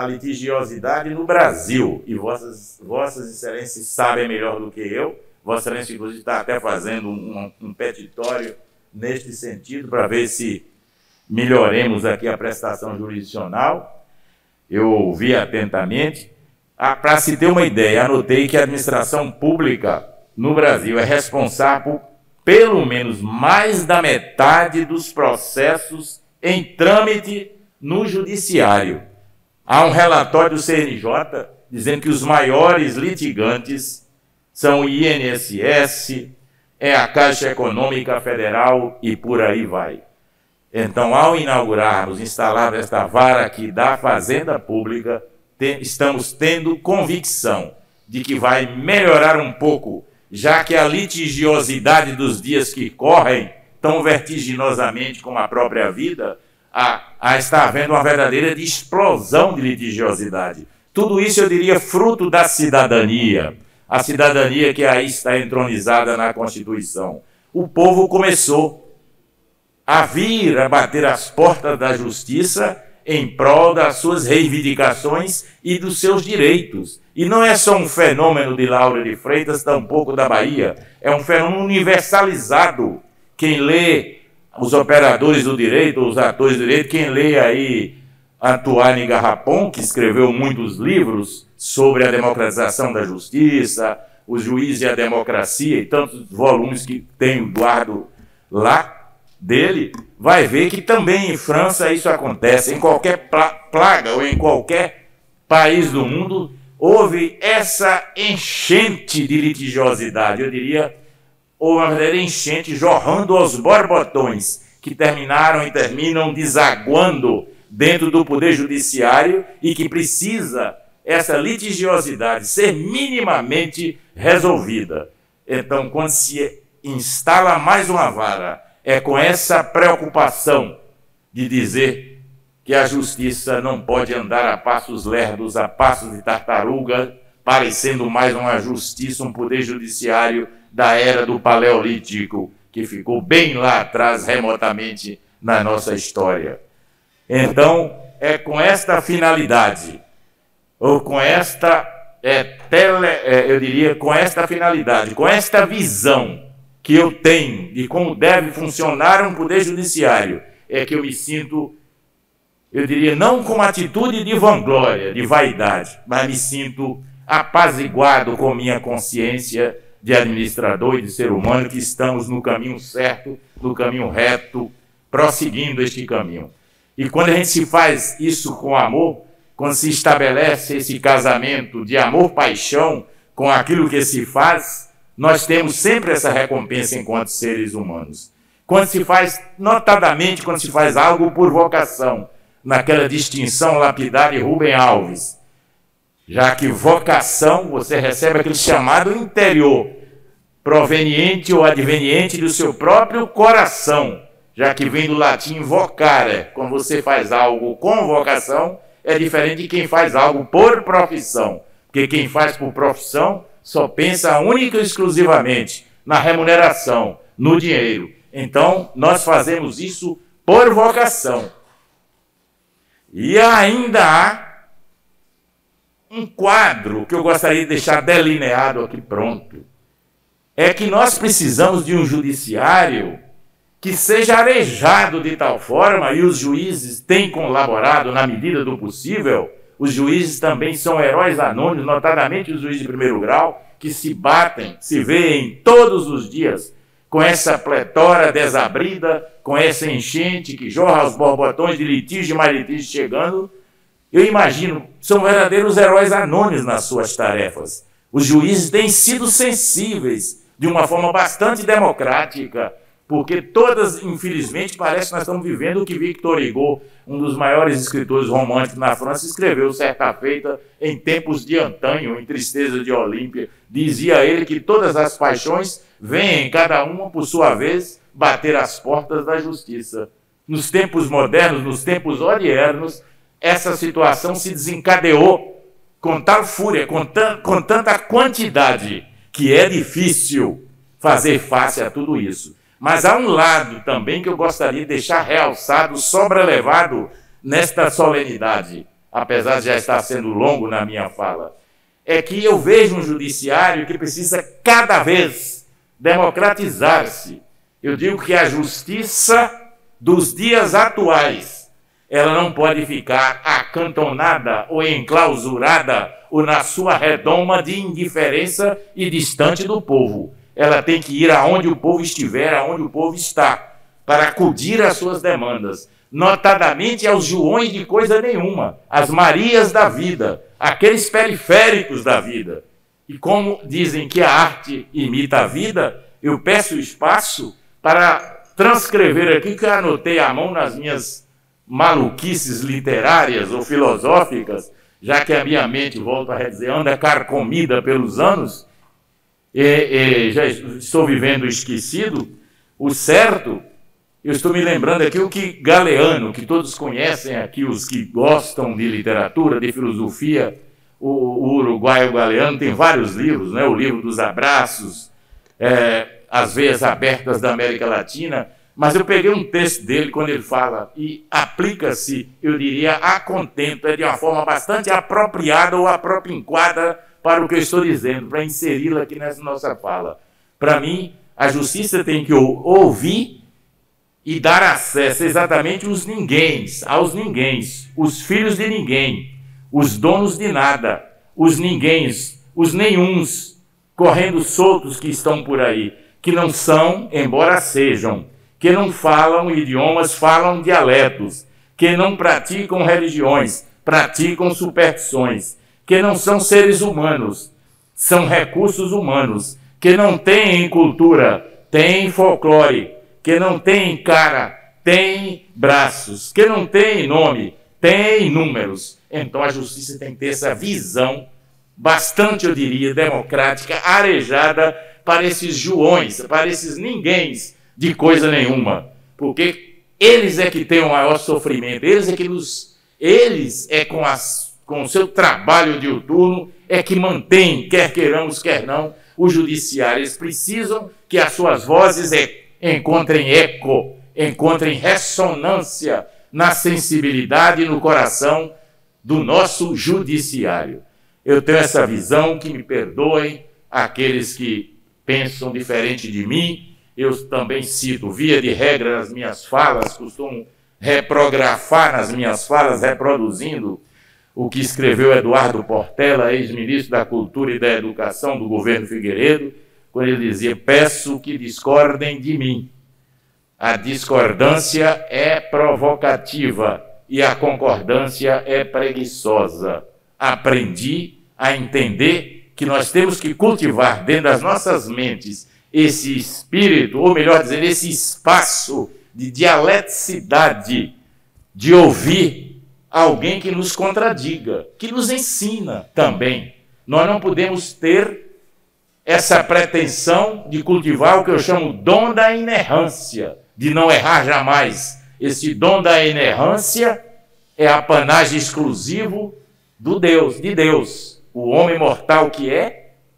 litigiosidade no Brasil. E vossas excelências sabem melhor do que eu. Vossa Excelência, inclusive, está até fazendo um petitório neste sentido, para ver se melhoremos aqui a prestação jurisdicional. Eu ouvi atentamente. Para se ter uma ideia, anotei que a administração pública no Brasil é responsável por pelo menos mais da metade dos processos em trâmite no judiciário. Há um relatório do CNJ dizendo que os maiores litigantes são o INSS, é a Caixa Econômica Federal e por aí vai. Então, ao inaugurarmos, instalar esta vara aqui da Fazenda Pública, estamos tendo convicção de que vai melhorar um pouco, já que a litigiosidade dos dias que correm tão vertiginosamente como a própria vida, a estar havendo uma verdadeira explosão de litigiosidade. Tudo isso, eu diria, fruto da cidadania, a cidadania que aí está entronizada na Constituição. O povo começou a vir, a bater as portas da justiça em prol das suas reivindicações e dos seus direitos. E não é só um fenômeno de Laura de Freitas, tampouco da Bahia, é um fenômeno universalizado. Quem lê os operadores do direito, os atores do direito, quem lê aí Antoine Garrapon, que escreveu muitos livros sobre a democratização da justiça, os juízes e a democracia, e tantos volumes que tem o Eduardo lá dele, vai ver que também em França isso acontece. Em qualquer plaga ou em qualquer país do mundo, houve essa enchente de litigiosidade, eu diria, houve uma verdadeira enchente jorrando aos borbotões, que terminaram e terminam desaguando dentro do Poder Judiciário e que precisa essa litigiosidade ser minimamente resolvida. Então, quando se instala mais uma vara, é com essa preocupação de dizer que a justiça não pode andar a passos lerdos, a passos de tartaruga, parecendo mais uma justiça, um poder judiciário da era do Paleolítico, que ficou bem lá atrás, remotamente, na nossa história. Então, é com esta finalidade, ou com esta, eu diria, com esta finalidade, com esta visão que eu tenho de como deve funcionar um poder judiciário, é que eu me sinto, eu diria, não com uma atitude de vanglória, de vaidade, mas me sinto apaziguado com minha consciência de administrador e de ser humano, que estamos no caminho certo, no caminho reto, prosseguindo este caminho. E quando a gente se faz isso com amor, quando se estabelece esse casamento de amor-paixão com aquilo que se faz, nós temos sempre essa recompensa enquanto seres humanos. Quando se faz, notadamente, quando se faz algo por vocação, naquela distinção lapidar de Rubem Alves, já que vocação, você recebe aquele chamado interior, proveniente ou adveniente do seu próprio coração, já que vem do latim vocare. Quando você faz algo com vocação, é diferente de quem faz algo por profissão, porque quem faz por profissão só pensa única e exclusivamente na remuneração, no dinheiro. Então, nós fazemos isso por vocação. E ainda há um quadro que eu gostaria de deixar delineado aqui pronto. É que nós precisamos de um judiciário que seja arejado de tal forma, e os juízes têm colaborado na medida do possível. Os juízes também são heróis anônimos, notadamente os juízes de primeiro grau, que se batem, se veem todos os dias com essa pletora desabrida, com essa enchente que jorra aos borbotões de litígio mais litígio chegando. Eu imagino, são verdadeiros heróis anônimos nas suas tarefas. Os juízes têm sido sensíveis de uma forma bastante democrática, porque todas, infelizmente, parece que nós estamos vivendo o que Victor Hugo, um dos maiores escritores românticos na França, escreveu certa feita em tempos de antanho, em Tristeza de Olímpia. Dizia ele que todas as paixões vêm, cada uma por sua vez, bater as portas da justiça. Nos tempos modernos, nos tempos odiernos, essa situação se desencadeou com tal fúria, com tanta quantidade, que é difícil fazer face a tudo isso. Mas há um lado também que eu gostaria de deixar realçado, sobrelevado nesta solenidade, apesar de já estar sendo longo na minha fala, é que eu vejo um judiciário que precisa cada vez democratizar-se. Eu digo que a justiça dos dias atuais, ela não pode ficar acantonada ou enclausurada ou na sua redoma de indiferença e distante do povo. Ela tem que ir aonde o povo estiver, aonde o povo está, para acudir às suas demandas, notadamente aos Joões de coisa nenhuma, as Marias da vida, aqueles periféricos da vida. E como dizem que a arte imita a vida, eu peço espaço para transcrever aqui, que eu anotei à mão nas minhas maluquices literárias ou filosóficas, já que a minha mente, volto a dizer, anda carcomida pelos anos, já estou vivendo esquecido. O certo Eu estou me lembrando aqui o que Galeano, que todos conhecem aqui, os que gostam de literatura, de filosofia, o uruguaio Galeano tem vários livros, né? O livro dos abraços, As Veias Abertas da América Latina, mas eu peguei um texto dele quando ele fala, e aplica-se, eu diria, a contento, de uma forma bastante apropriada ou apropriada para o que eu estou dizendo, para inseri-la aqui nessa nossa fala. Para mim, a justiça tem que ouvir e dar acesso exatamente aos ninguéms, os filhos de ninguém, os donos de nada, os ninguéms, os nenhuns, correndo soltos que estão por aí, que não são, embora sejam, que não falam idiomas, falam dialetos, que não praticam religiões, praticam superstições, que não são seres humanos, são recursos humanos, que não têm cultura, têm folclore, que não têm cara, têm braços, que não têm nome, têm números. Então a justiça tem que ter essa visão bastante, eu diria, democrática, arejada para esses joões, para esses ninguéms de coisa nenhuma, porque eles é que têm o maior sofrimento, eles é com o seu trabalho diuturno é que mantém, quer queiramos, quer não, o judiciário. Eles precisam que as suas vozes encontrem eco, encontrem ressonância na sensibilidade e no coração do nosso judiciário. Eu tenho essa visão, que me perdoem aqueles que pensam diferente de mim. Eu também cito, via de regra, nas minhas falas, costumo reprografar nas minhas falas, reproduzindo o que escreveu Eduardo Portela, ex-ministro da Cultura e da Educação do governo Figueiredo, quando ele dizia: peço que discordem de mim. A discordância é provocativa e a concordância é preguiçosa. Aprendi a entender que nós temos que cultivar dentro das nossas mentes esse espírito, ou melhor dizendo, esse espaço de dialeticidade, de ouvir alguém que nos contradiga, que nos ensina também. Nós não podemos ter essa pretensão de cultivar o que eu chamo dom da inerrância, de não errar jamais. Esse dom da inerrância é apanagem exclusivo de Deus. O homem mortal que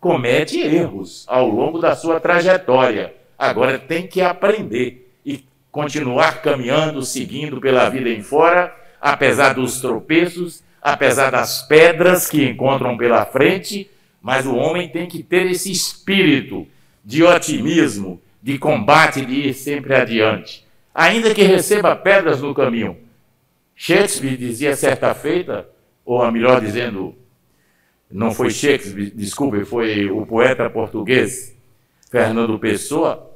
comete erros ao longo da sua trajetória. Agora tem que aprender e continuar caminhando, seguindo pela vida em fora, apesar dos tropeços, apesar das pedras que encontram pela frente, mas o homem tem que ter esse espírito de otimismo, de combate, de ir sempre adiante, ainda que receba pedras no caminho. Shakespeare dizia certa feita, ou melhor dizendo, não foi Shakespeare, desculpe, foi o poeta português Fernando Pessoa: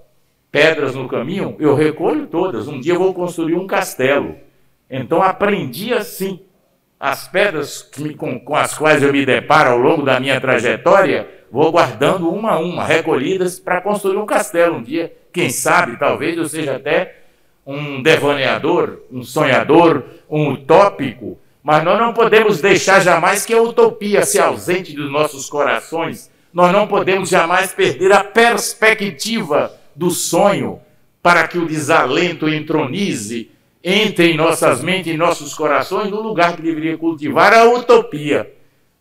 pedras no caminho, eu recolho todas, um dia eu vou construir um castelo. Então aprendi assim, as pedras com as quais eu me deparo ao longo da minha trajetória, vou guardando uma a uma, recolhidas para construir um castelo. Um dia, quem sabe, talvez eu seja até um devaneador, um sonhador, um utópico, mas nós não podemos deixar jamais que a utopia se ausente dos nossos corações. Nós não podemos jamais perder a perspectiva do sonho, para que o desalento entronize, entre em nossas mentes e nossos corações, no lugar que deveria cultivar a utopia.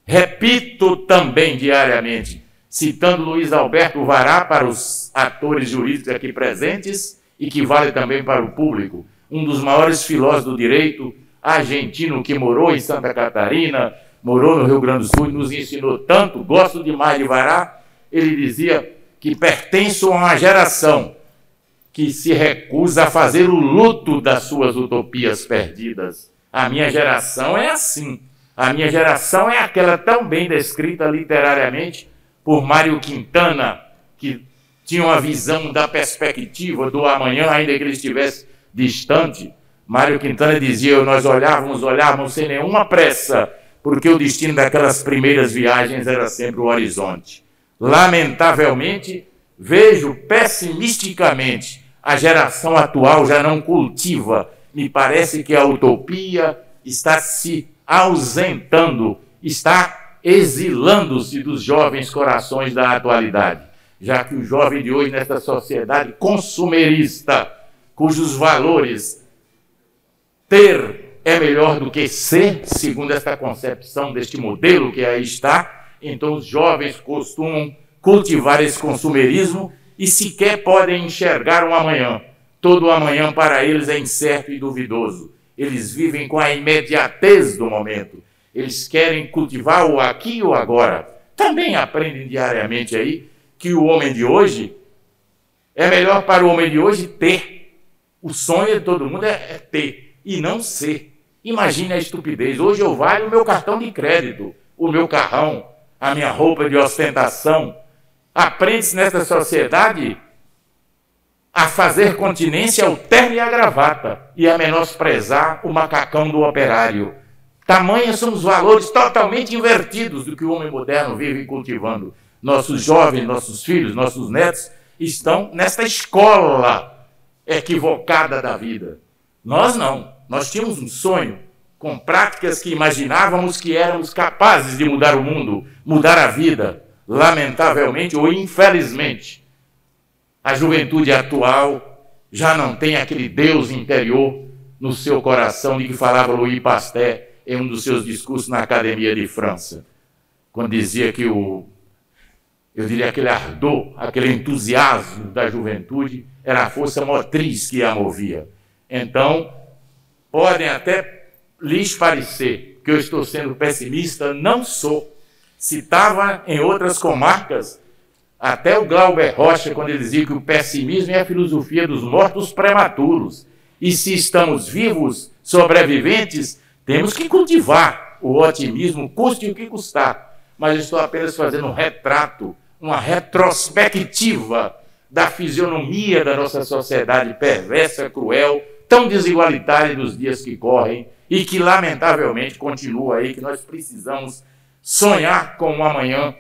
Repito também diariamente, citando Luiz Alberto Vará para os atores jurídicos aqui presentes, e que vale também para o público, um dos maiores filósofos do direito argentino, que morou em Santa Catarina, morou no Rio Grande do Sul e nos ensinou tanto, gosto demais de Vará. Ele dizia que pertenço a uma geração que se recusa a fazer o luto das suas utopias perdidas. A minha geração é assim. A minha geração é aquela tão bem descrita literariamente por Mário Quintana, que tinha uma visão da perspectiva do amanhã, ainda que ele estivesse distante. Mário Quintana dizia: nós olhávamos sem nenhuma pressa, porque o destino daquelas primeiras viagens era sempre o horizonte. Lamentavelmente, vejo pessimisticamente, a geração atual já não cultiva. Me parece que a utopia está se ausentando, está exilando-se dos jovens corações da atualidade, já que o jovem de hoje, nessa sociedade consumerista, cujos valores ter é melhor do que ser, segundo esta concepção deste modelo que aí está. Então os jovens costumam cultivar esse consumerismo e sequer podem enxergar um amanhã. Todo amanhã para eles é incerto e duvidoso. Eles vivem com a imediatez do momento. Eles querem cultivar o aqui e o agora. Também aprendem diariamente aí que o homem de hoje, é melhor para o homem de hoje ter. O sonho de todo mundo é ter e não ser. Imagine a estupidez. Hoje eu valho o meu cartão de crédito, o meu carrão, a minha roupa de ostentação. Aprende-se nesta sociedade a fazer continência ao terno e à gravata e a menosprezar o macacão do operário. Tamanhos são os valores totalmente invertidos do que o homem moderno vive cultivando. Nossos jovens, nossos filhos, nossos netos estão nesta escola equivocada da vida. Nós não. Nós tínhamos um sonho com práticas que imaginávamos que éramos capazes de mudar o mundo, mudar a vida. Lamentavelmente ou infelizmente, a juventude atual já não tem aquele Deus interior no seu coração de que falava Louis Pasteur em um dos seus discursos na Academia de França, quando dizia que eu diria aquele ardor, aquele entusiasmo da juventude era a força motriz que a movia. Então, podem até lhes parecer que eu estou sendo pessimista, não sou. Citava em outras comarcas até o Glauber Rocha, quando ele dizia que o pessimismo é a filosofia dos mortos prematuros. E se estamos vivos, sobreviventes, temos que cultivar o otimismo, custe o que custar. Mas estou apenas fazendo um retrato, uma retrospectiva da fisionomia da nossa sociedade perversa, cruel, tão desigualitária dos dias que correm e que, lamentavelmente, continua aí, que nós precisamos sonhar com um amanhã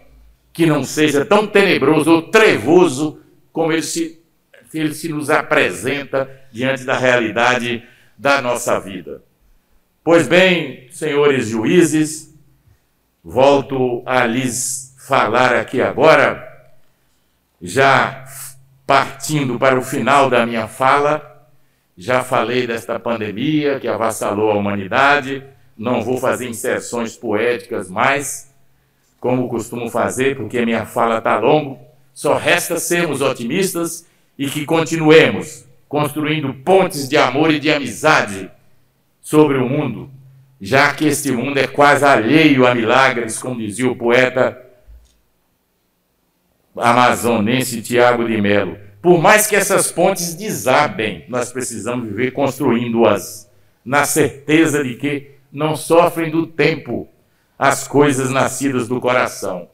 que não seja tão tenebroso ou trevoso como ele se nos apresenta diante da realidade da nossa vida. Pois bem, senhores juízes, volto a lhes falar aqui agora, já partindo para o final da minha fala. Já falei desta pandemia que avassalou a humanidade, não vou fazer inserções poéticas mais, como costumo fazer, porque a minha fala está longa. Só resta sermos otimistas e que continuemos construindo pontes de amor e de amizade sobre o mundo, já que este mundo é quase alheio a milagres, como dizia o poeta amazonense Tiago de Melo. Por mais que essas pontes desabem, nós precisamos viver construindo-as, na certeza de que não sofrem do tempo as coisas nascidas do coração.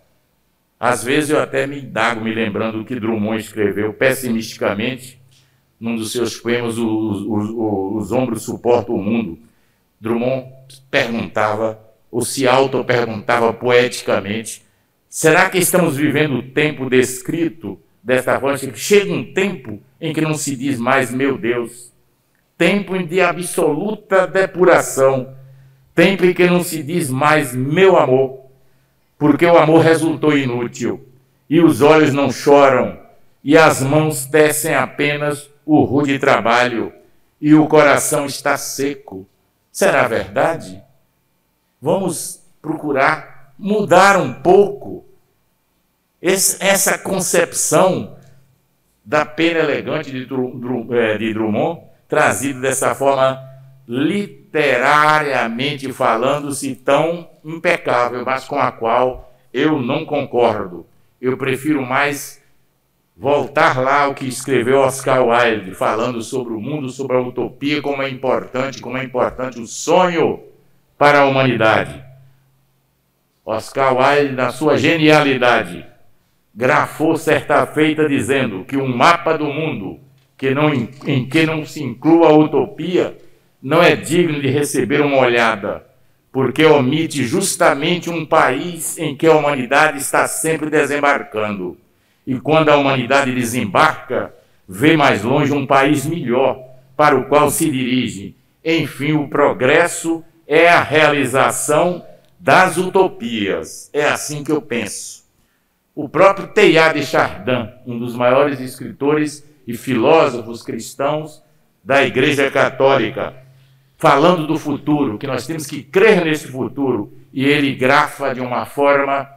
Às vezes eu até me indago, me lembrando do que Drummond escreveu pessimisticamente, num dos seus poemas, Os Ombros Suportam o Mundo. Drummond perguntava, ou se auto-perguntava poeticamente, será que estamos vivendo o tempo descrito desta forma? Chega um tempo em que não se diz mais, meu Deus, tempo de absoluta depuração, tempo em que não se diz mais, meu amor, porque o amor resultou inútil, e os olhos não choram, e as mãos tecem apenas o rude trabalho, e o coração está seco. Será verdade? Vamos procurar mudar um pouco essa concepção da pena elegante de Drummond, trazido dessa forma literariamente falando-se tão impecável, mas com a qual eu não concordo. Eu prefiro mais voltar lá ao que escreveu Oscar Wilde, falando sobre o mundo, sobre a utopia, como é importante o sonho para a humanidade. Oscar Wilde, na sua genialidade, grafou certa feita dizendo que um mapa do mundo em que não se inclua a utopia não é digno de receber uma olhada, porque omite justamente um país em que a humanidade está sempre desembarcando. E quando a humanidade desembarca, vê mais longe um país melhor para o qual se dirige. Enfim, o progresso é a realização das utopias. É assim que eu penso. O próprio Teilhard de Chardin, um dos maiores escritores e filósofos cristãos, da Igreja Católica, falando do futuro, que nós temos que crer nesse futuro, e ele grafa de uma forma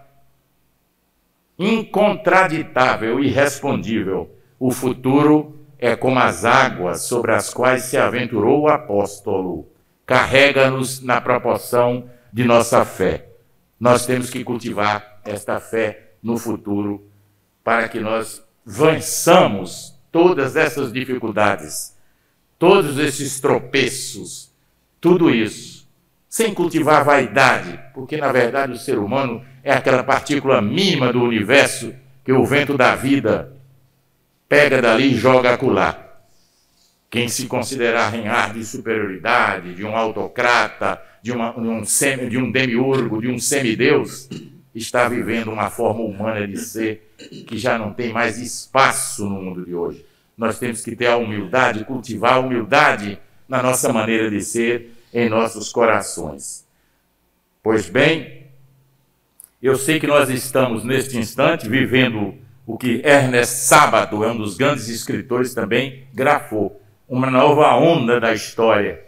incontraditável e irrespondível: o futuro é como as águas sobre as quais se aventurou o apóstolo, carrega-nos na proporção de nossa fé. Nós temos que cultivar esta fé no futuro para que nós vençamos todas essas dificuldades, todos esses tropeços, tudo isso, sem cultivar vaidade, porque na verdade o ser humano é aquela partícula mínima do universo que o vento da vida pega dali e joga acolá. Quem se considerar em ar de superioridade, de um autocrata, de um demiurgo, de um semideus, está vivendo uma forma humana de ser que já não tem mais espaço no mundo de hoje. Nós temos que ter a humildade, cultivar a humildade na nossa maneira de ser, em nossos corações. Pois bem, eu sei que nós estamos neste instante vivendo o que Ernest Sábato, é um dos grandes escritores também, grafou, uma nova onda da história.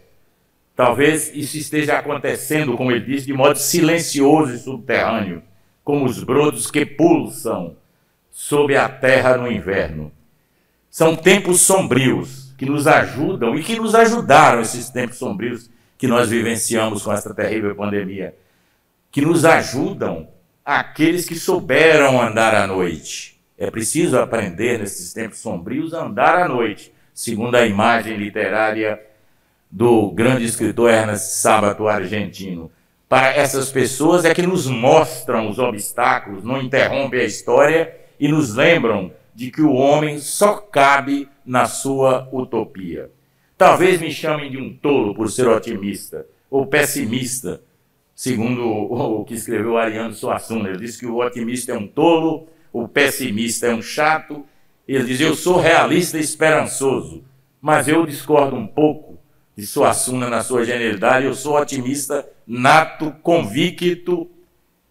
Talvez isso esteja acontecendo, como ele diz, de modo silencioso e subterrâneo, como os brotos que pulsam sob a terra no inverno. São tempos sombrios que nos ajudam e que nos ajudaram, esses tempos sombrios que nós vivenciamos com esta terrível pandemia, que nos ajudam aqueles que souberam andar à noite. É preciso aprender, nesses tempos sombrios, a andar à noite, segundo a imagem literária do grande escritor Ernest Sábato, argentino. Para essas pessoas é que nos mostram os obstáculos, não interrompem a história e nos lembram de que o homem só cabe na sua utopia. Talvez me chamem de um tolo por ser otimista, ou pessimista, segundo o que escreveu Ariano Suassuna. Ele diz que o otimista é um tolo, o pessimista é um chato. Ele diz: eu sou realista e esperançoso, mas eu discordo um pouco de Suassuna na sua genialidade. Eu sou otimista nato, convicto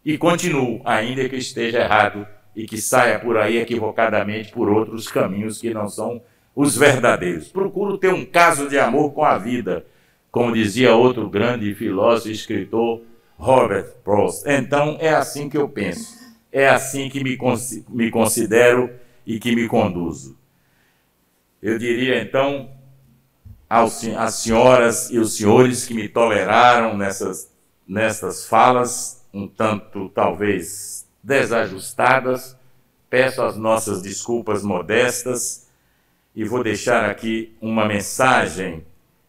e continuo, ainda que esteja errado e que saia por aí equivocadamente por outros caminhos que não são os verdadeiros. Procuro ter um caso de amor com a vida, como dizia outro grande filósofo e escritor, Robert Frost. Então é assim que eu penso, é assim que me considero e que me conduzo. Eu diria então às senhoras e os senhores que me toleraram nessas falas, um tanto talvez desajustadas, peço as nossas desculpas modestas e vou deixar aqui uma mensagem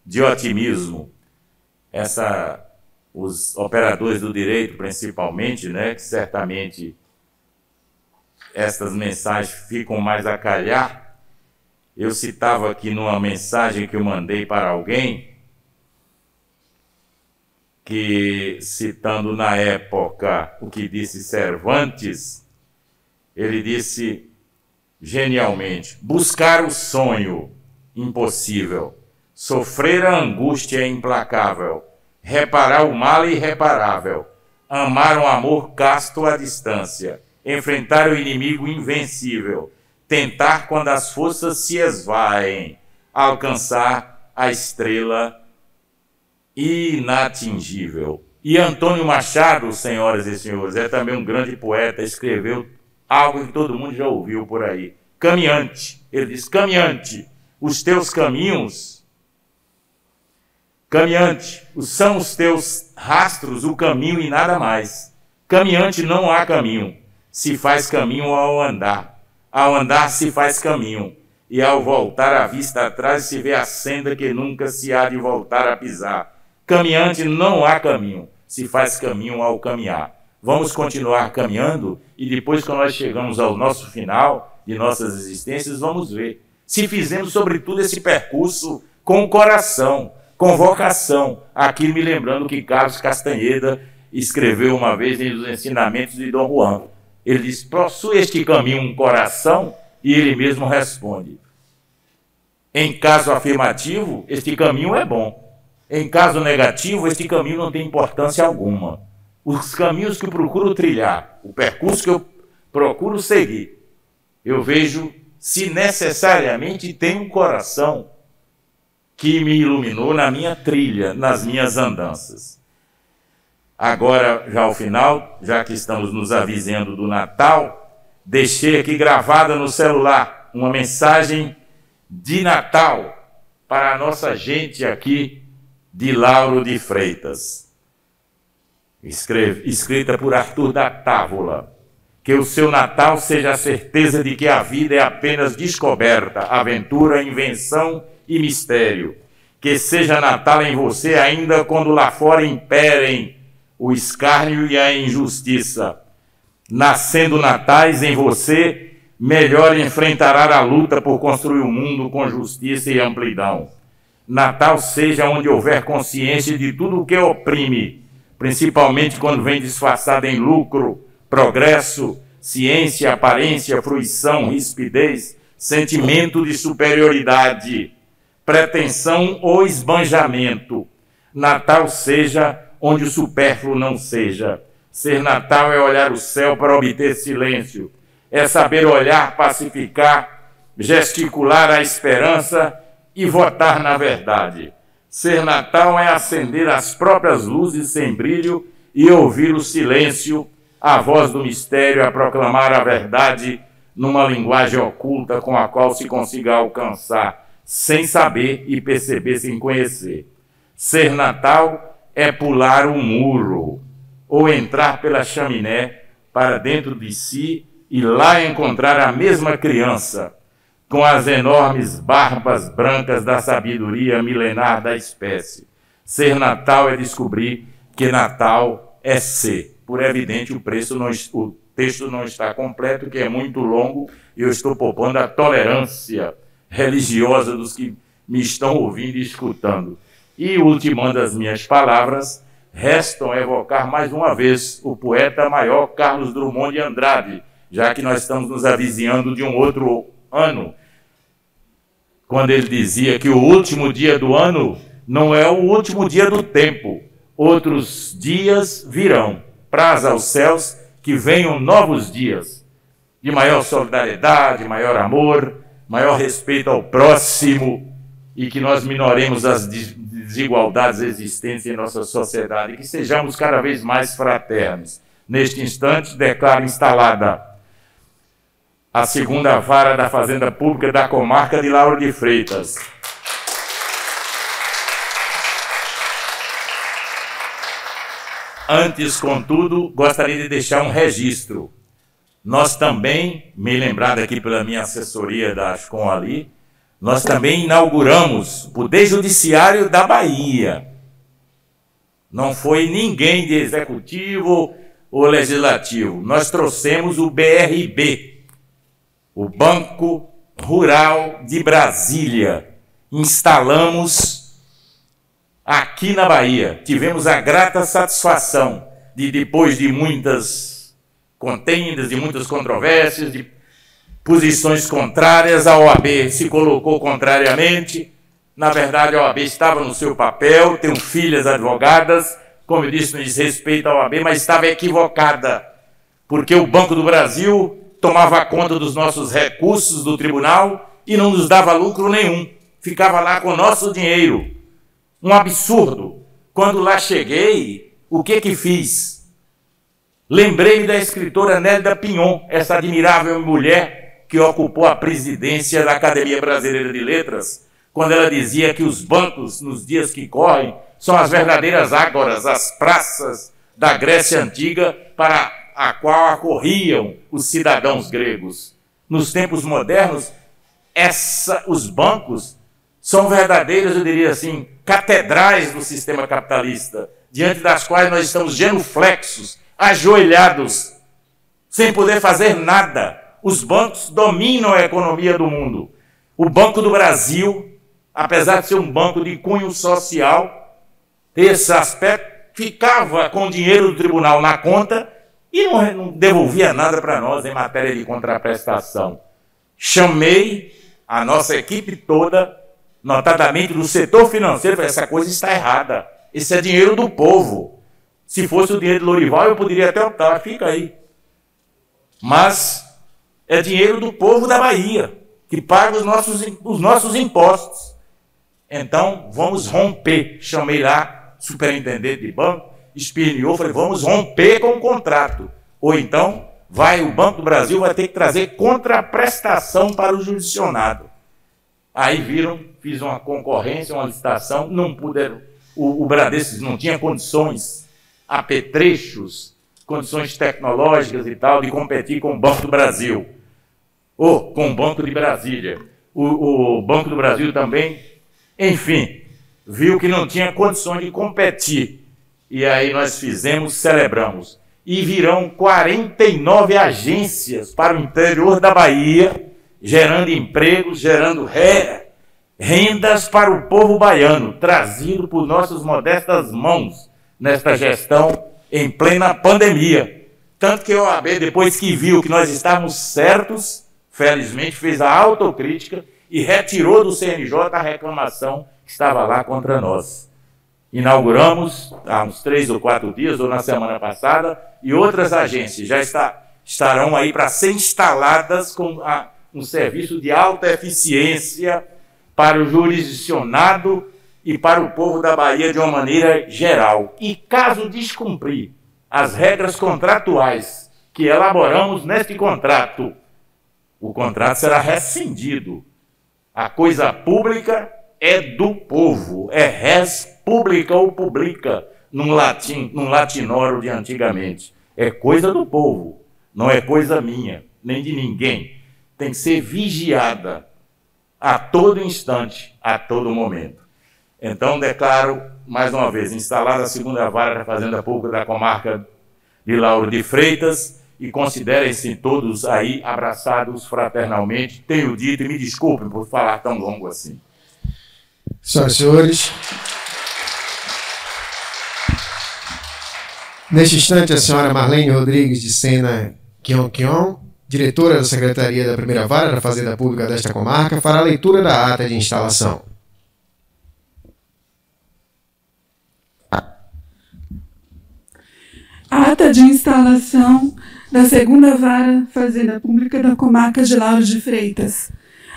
de otimismo. Os operadores do direito, principalmente, né, que certamente estas mensagens ficam mais a calhar. Eu citava aqui numa mensagem que eu mandei para alguém, que, citando na época o que disse Cervantes, ele disse genialmente: buscar o sonho impossível, sofrer a angústia implacável, reparar o mal irreparável, amar um amor casto à distância, enfrentar o inimigo invencível, tentar quando as forças se esvaem, alcançar a estrela inatingível. E Antônio Machado, senhoras e senhores, é também um grande poeta, escreveu algo que todo mundo já ouviu por aí: caminhante. Ele diz: caminhante, os teus caminhos, caminhante, são os teus rastros, o caminho e nada mais. Caminhante, não há caminho, se faz caminho ao andar se faz caminho, e ao voltar a vista atrás se vê a senda que nunca se há de voltar a pisar. Caminhante, não há caminho, se faz caminho ao caminhar. Vamos continuar caminhando e depois, quando nós chegamos ao nosso final de nossas existências, vamos ver se fizemos, sobretudo, esse percurso com o coração, com vocação. Aqui me lembrando que Carlos Castanheda escreveu uma vez nos Ensinamentos de Dom Juan. Ele diz: possui este caminho um coração? E ele mesmo responde: em caso afirmativo, este caminho é bom. Em caso negativo, este caminho não tem importância alguma. Os caminhos que eu procuro trilhar, o percurso que eu procuro seguir, eu vejo se necessariamente tem um coração que me iluminou na minha trilha, nas minhas andanças. Agora, já ao final, já que estamos nos avisando do Natal, deixei aqui gravada no celular uma mensagem de Natal para a nossa gente aqui de Lauro de Freitas. Escrita por Arthur da Távola. Que o seu Natal seja a certeza de que a vida é apenas descoberta, aventura, invenção e mistério. Que seja Natal em você ainda quando lá fora imperem o escárnio e a injustiça. Nascendo natais em você, melhor enfrentará a luta por construir o mundo com justiça e amplidão. Natal seja onde houver consciência de tudo o que oprime, principalmente quando vem disfarçado em lucro, progresso, ciência, aparência, fruição, rispidez, sentimento de superioridade, pretensão ou esbanjamento. Natal seja onde o supérfluo não seja. Ser Natal é olhar o céu para obter silêncio, é saber olhar, pacificar, gesticular a esperança e votar na verdade. Ser Natal é acender as próprias luzes sem brilho e ouvir o silêncio, a voz do mistério a proclamar a verdade numa linguagem oculta com a qual se consiga alcançar, sem saber e perceber sem conhecer. Ser Natal é pular um muro ou entrar pela chaminé para dentro de si e lá encontrar a mesma criança com as enormes barbas brancas da sabedoria milenar da espécie. Ser Natal é descobrir que Natal é ser. Por evidente, o texto não está completo, que é muito longo, e eu estou poupando a tolerância religiosa dos que me estão ouvindo e escutando. E, ultimando as minhas palavras, restam evocar mais uma vez o poeta maior Carlos Drummond de Andrade, já que nós estamos nos avizinhando de um outro ano, quando ele dizia que o último dia do ano não é o último dia do tempo, outros dias virão. Praz aos céus que venham novos dias de maior solidariedade, maior amor, maior respeito ao próximo e que nós minoremos as desigualdades existentes em nossa sociedade e que sejamos cada vez mais fraternos. Neste instante, declaro instalada a segunda vara da Fazenda Pública da comarca de Lauro de Freitas. Antes, contudo, gostaria de deixar um registro. Nós também, me lembrado aqui pela minha assessoria da Ascom ali, nós também inauguramos o Poder Judiciário da Bahia. Não foi ninguém de executivo ou legislativo. Nós trouxemos o BRB, o Banco Rural de Brasília. Instalamos aqui na Bahia. Tivemos a grata satisfação de, depois de muitas contendas, de muitas controvérsias, de posições contrárias, a OAB se colocou contrariamente. Na verdade, a OAB estava no seu papel, tem filhas advogadas, como eu disse, não diz respeito à OAB, mas estava equivocada, porque o Banco do Brasil tomava conta dos nossos recursos do tribunal e não nos dava lucro nenhum. Ficava lá com o nosso dinheiro. Um absurdo. Quando lá cheguei, o que fiz? Lembrei-me da escritora Nélida Pinhon, essa admirável mulher que ocupou a presidência da Academia Brasileira de Letras, quando ela dizia que os bancos, nos dias que correm, são as verdadeiras ágoras, as praças da Grécia Antiga para a qual acorriam os cidadãos gregos. Nos tempos modernos, os bancos são verdadeiras, eu diria assim, catedrais do sistema capitalista, diante das quais nós estamos genuflexos, ajoelhados, sem poder fazer nada. Os bancos dominam a economia do mundo. O Banco do Brasil, apesar de ser um banco de cunho social, esse aspecto ficava com o dinheiro do tribunal na conta e não devolvia nada para nós em matéria de contraprestação. Chamei a nossa equipe toda, notadamente do setor financeiro, falei, essa coisa está errada. Esse é dinheiro do povo. Se fosse o dinheiro do Lorival, eu poderia até optar, fica aí. Mas é dinheiro do povo da Bahia, que paga os nossos impostos. Então, vamos romper. Chamei lá, superintendente de banco, esperneou, falei, vamos romper com o contrato. Ou então, o Banco do Brasil vai ter que trazer contraprestação para o jurisdicionado. Aí viram, fiz uma concorrência, uma licitação, não puderam, o Bradesco não tinha condições, apetrechos, condições tecnológicas e tal, de competir com o Banco do Brasil, ou com o Banco de Brasília. O Banco do Brasil também, enfim, viu que não tinha condições de competir. E aí nós celebramos. E virão 49 agências para o interior da Bahia, gerando empregos, gerando rendas para o povo baiano, trazido por nossas modestas mãos nesta gestão em plena pandemia. Tanto que a OAB, depois que viu que nós estávamos certos, felizmente fez a autocrítica e retirou do CNJ a reclamação que estava lá contra nós. Inauguramos há uns 3 ou 4 dias, ou na semana passada, e outras agências já estarão aí para ser instaladas com um serviço de alta eficiência para o jurisdicionado e para o povo da Bahia de uma maneira geral. E caso descumprir as regras contratuais que elaboramos neste contrato, o contrato será rescindido. A coisa pública é do povo, é res pública ou publica, num latinório de antigamente. É coisa do povo, não é coisa minha, nem de ninguém. Tem que ser vigiada a todo instante, a todo momento. Então, declaro, mais uma vez, instalada a segunda vara da Fazenda Pública da comarca de Lauro de Freitas, e considerem-se todos aí abraçados fraternalmente. Tenho dito, e me desculpem por falar tão longo assim. Senhoras e senhores, neste instante, a senhora Marlene Rodrigues de Sena Quion, diretora da Secretaria da Primeira Vara da Fazenda Pública desta comarca, fará a leitura da ata de instalação. Ata de instalação da segunda vara Fazenda Pública da comarca de Lauro de Freitas.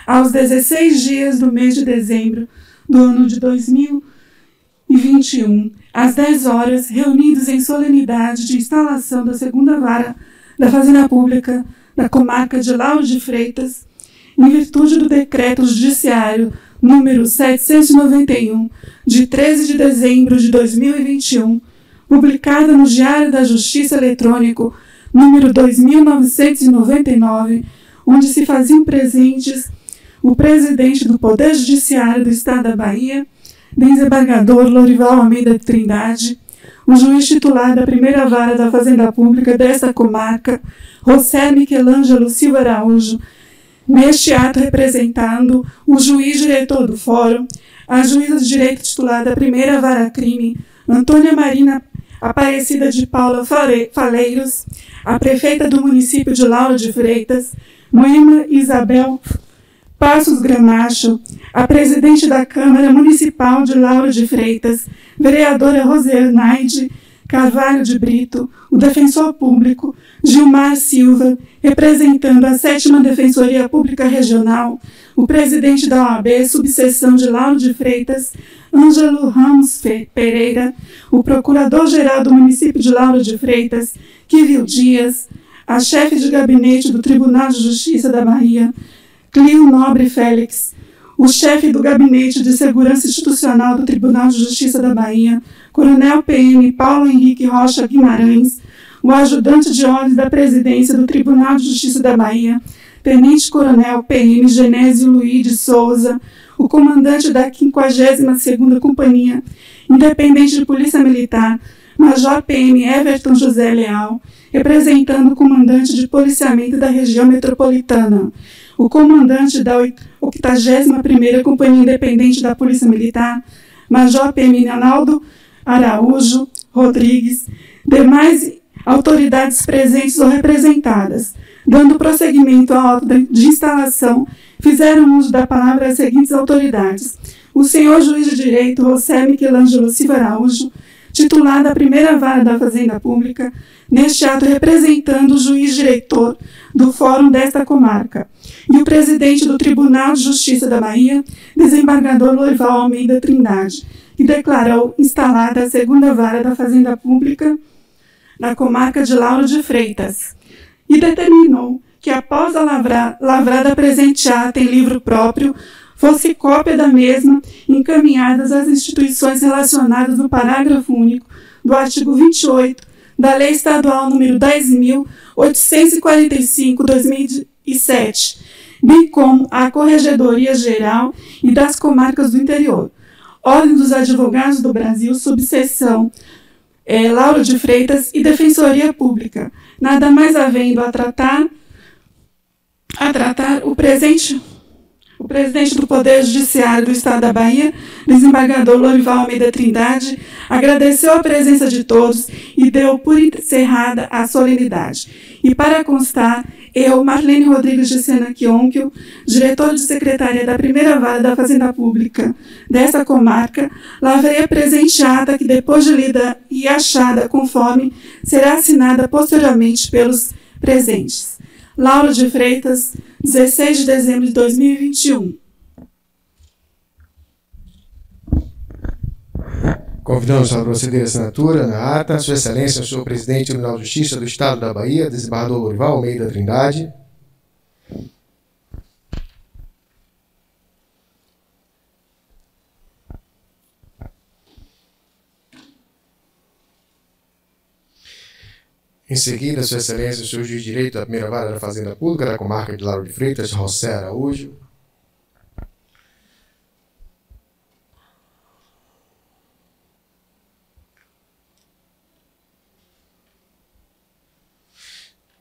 Aos 16 dias do mês de dezembro do ano de 2021, às 10 horas, reunidos em solenidade de instalação da segunda vara da Fazenda Pública da comarca de Lauro de Freitas, em virtude do decreto judiciário número 791, de 13 de dezembro de 2021, publicada no Diário da Justiça Eletrônico, número 2999, onde se faziam presentes o presidente do Poder Judiciário do Estado da Bahia, desembargador Lorival Almeida Trindade, o juiz titular da primeira vara da Fazenda Pública desta comarca, José Michelangelo Silva Araújo, neste ato representando o juiz diretor do Fórum, a juíza de direito titular da primeira vara crime, Antônia Marina Aparecida de Paula Faleiros, a prefeita do município de Lauro de Freitas, Moema Isabel Passos Gramacho, a presidente da Câmara Municipal de Lauro de Freitas, vereadora Rosenaide Carvalho de Brito, o defensor público Gilmar Silva, representando a 7ª Defensoria Pública Regional, o presidente da OAB, subseção de Lauro de Freitas, Ângelo Ramos Pereira, o procurador-geral do município de Lauro de Freitas, Kivil Dias, a chefe de gabinete do Tribunal de Justiça da Bahia, Clio Nobre Félix, o chefe do Gabinete de Segurança Institucional do Tribunal de Justiça da Bahia, Coronel PM Paulo Henrique Rocha Guimarães, o ajudante de ordens da presidência do Tribunal de Justiça da Bahia, Tenente Coronel PM Genésio Luiz de Souza, o comandante da 52ª Companhia Independente de Polícia Militar, Major PM Everton José Leal, representando o comandante de policiamento da região metropolitana, o comandante da 81ª Companhia Independente da Polícia Militar, Major PM Arnaldo Araújo Rodrigues, demais autoridades presentes ou representadas. Dando prosseguimento à ordem de instalação, fizeram uso da palavra as seguintes autoridades: o senhor juiz de direito José Michelangelo Silva Araújo, titular da primeira vara da Fazenda Pública, neste ato representando o juiz diretor do fórum desta comarca, e o presidente do Tribunal de Justiça da Bahia, desembargador Lorival Almeida Trindade, que declarou instalada a segunda vara da Fazenda Pública na comarca de Lauro de Freitas, e determinou que, após a lavrada presenteada em livro próprio, fosse cópia da mesma encaminhadas às instituições relacionadas no parágrafo único do artigo 28 da Lei Estadual nº 10.845/2007, bem como à Corregedoria Geral e das Comarcas do Interior, Ordem dos Advogados do Brasil, subseção Lauro de Freitas e Defensoria Pública, nada mais havendo a tratar o presidente do Poder Judiciário do Estado da Bahia, desembargador Lorival Almeida Trindade, agradeceu a presença de todos e deu por encerrada a solenidade. E para constar, eu, Marlene Rodrigues de Sena Quionquio, diretor de secretaria da primeira vara da Fazenda Pública desta comarca, lavrei a presente ata que, depois de lida e achada conforme, será assinada posteriormente pelos presentes. Lauro de Freitas, 16 de dezembro de 2021. Convidamos a proceder a assinatura na ata, Sua Excelência, o senhor presidente do Tribunal de Justiça do Estado da Bahia, desembargador Lorival Almeida Trindade. Em seguida, Sua Excelência, o senhor juiz de direito da primeira vara da Fazenda Pública da comarca de Lauro de Freitas, José Araújo.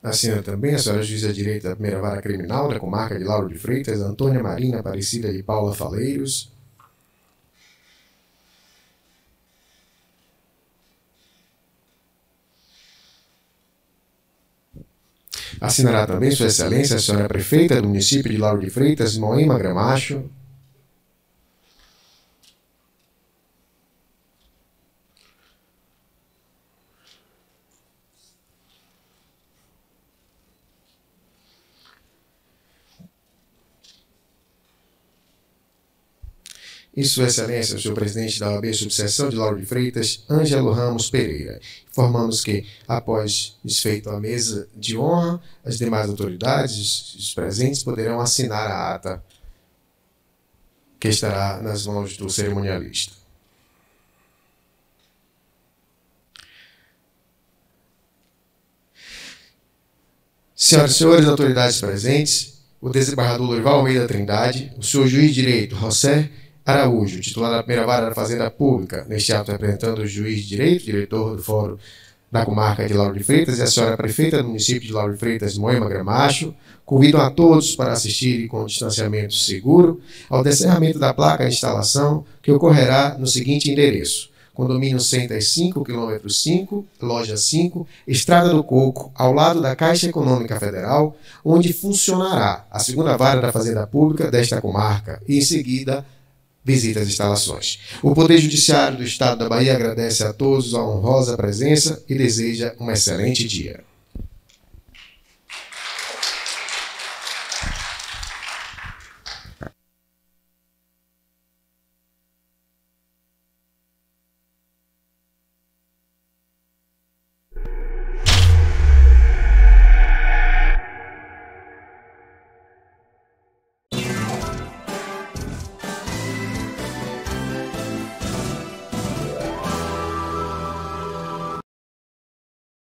Assina também a senhora juíza de direito da primeira vara criminal da comarca de Lauro de Freitas, Antônia Marina Aparecida de Paula Faleiros. Assinará também Sua Excelência, a senhora prefeita do município de Lauro de Freitas, Moema Gramacho. E Sua Excelência, o senhor presidente da OAB Subseção de Lauro de Freitas, Ângelo Ramos Pereira. Informamos que, após desfeito a mesa de honra, as demais autoridades, os presentes, poderão assinar a ata que estará nas mãos do cerimonialista. Senhoras e senhores, autoridades presentes, o desembargador Lorival Almeida Trindade, o senhor juiz de direito, José Araújo, titular da primeira vara da Fazenda Pública, neste ato representando o juiz de direito, diretor do Fórum da comarca de Lauro de Freitas, e a senhora prefeita do município de Lauro de Freitas, Moema Gramacho, convidam a todos para assistirem com distanciamento seguro ao descerramento da placa de instalação, que ocorrerá no seguinte endereço: Condomínio Centas 5, quilômetro 5, loja 5, Estrada do Coco, ao lado da Caixa Econômica Federal, onde funcionará a segunda vara da Fazenda Pública desta comarca, e em seguida visita as instalações. O Poder Judiciário do Estado da Bahia agradece a todos a honrosa presença e deseja um excelente dia.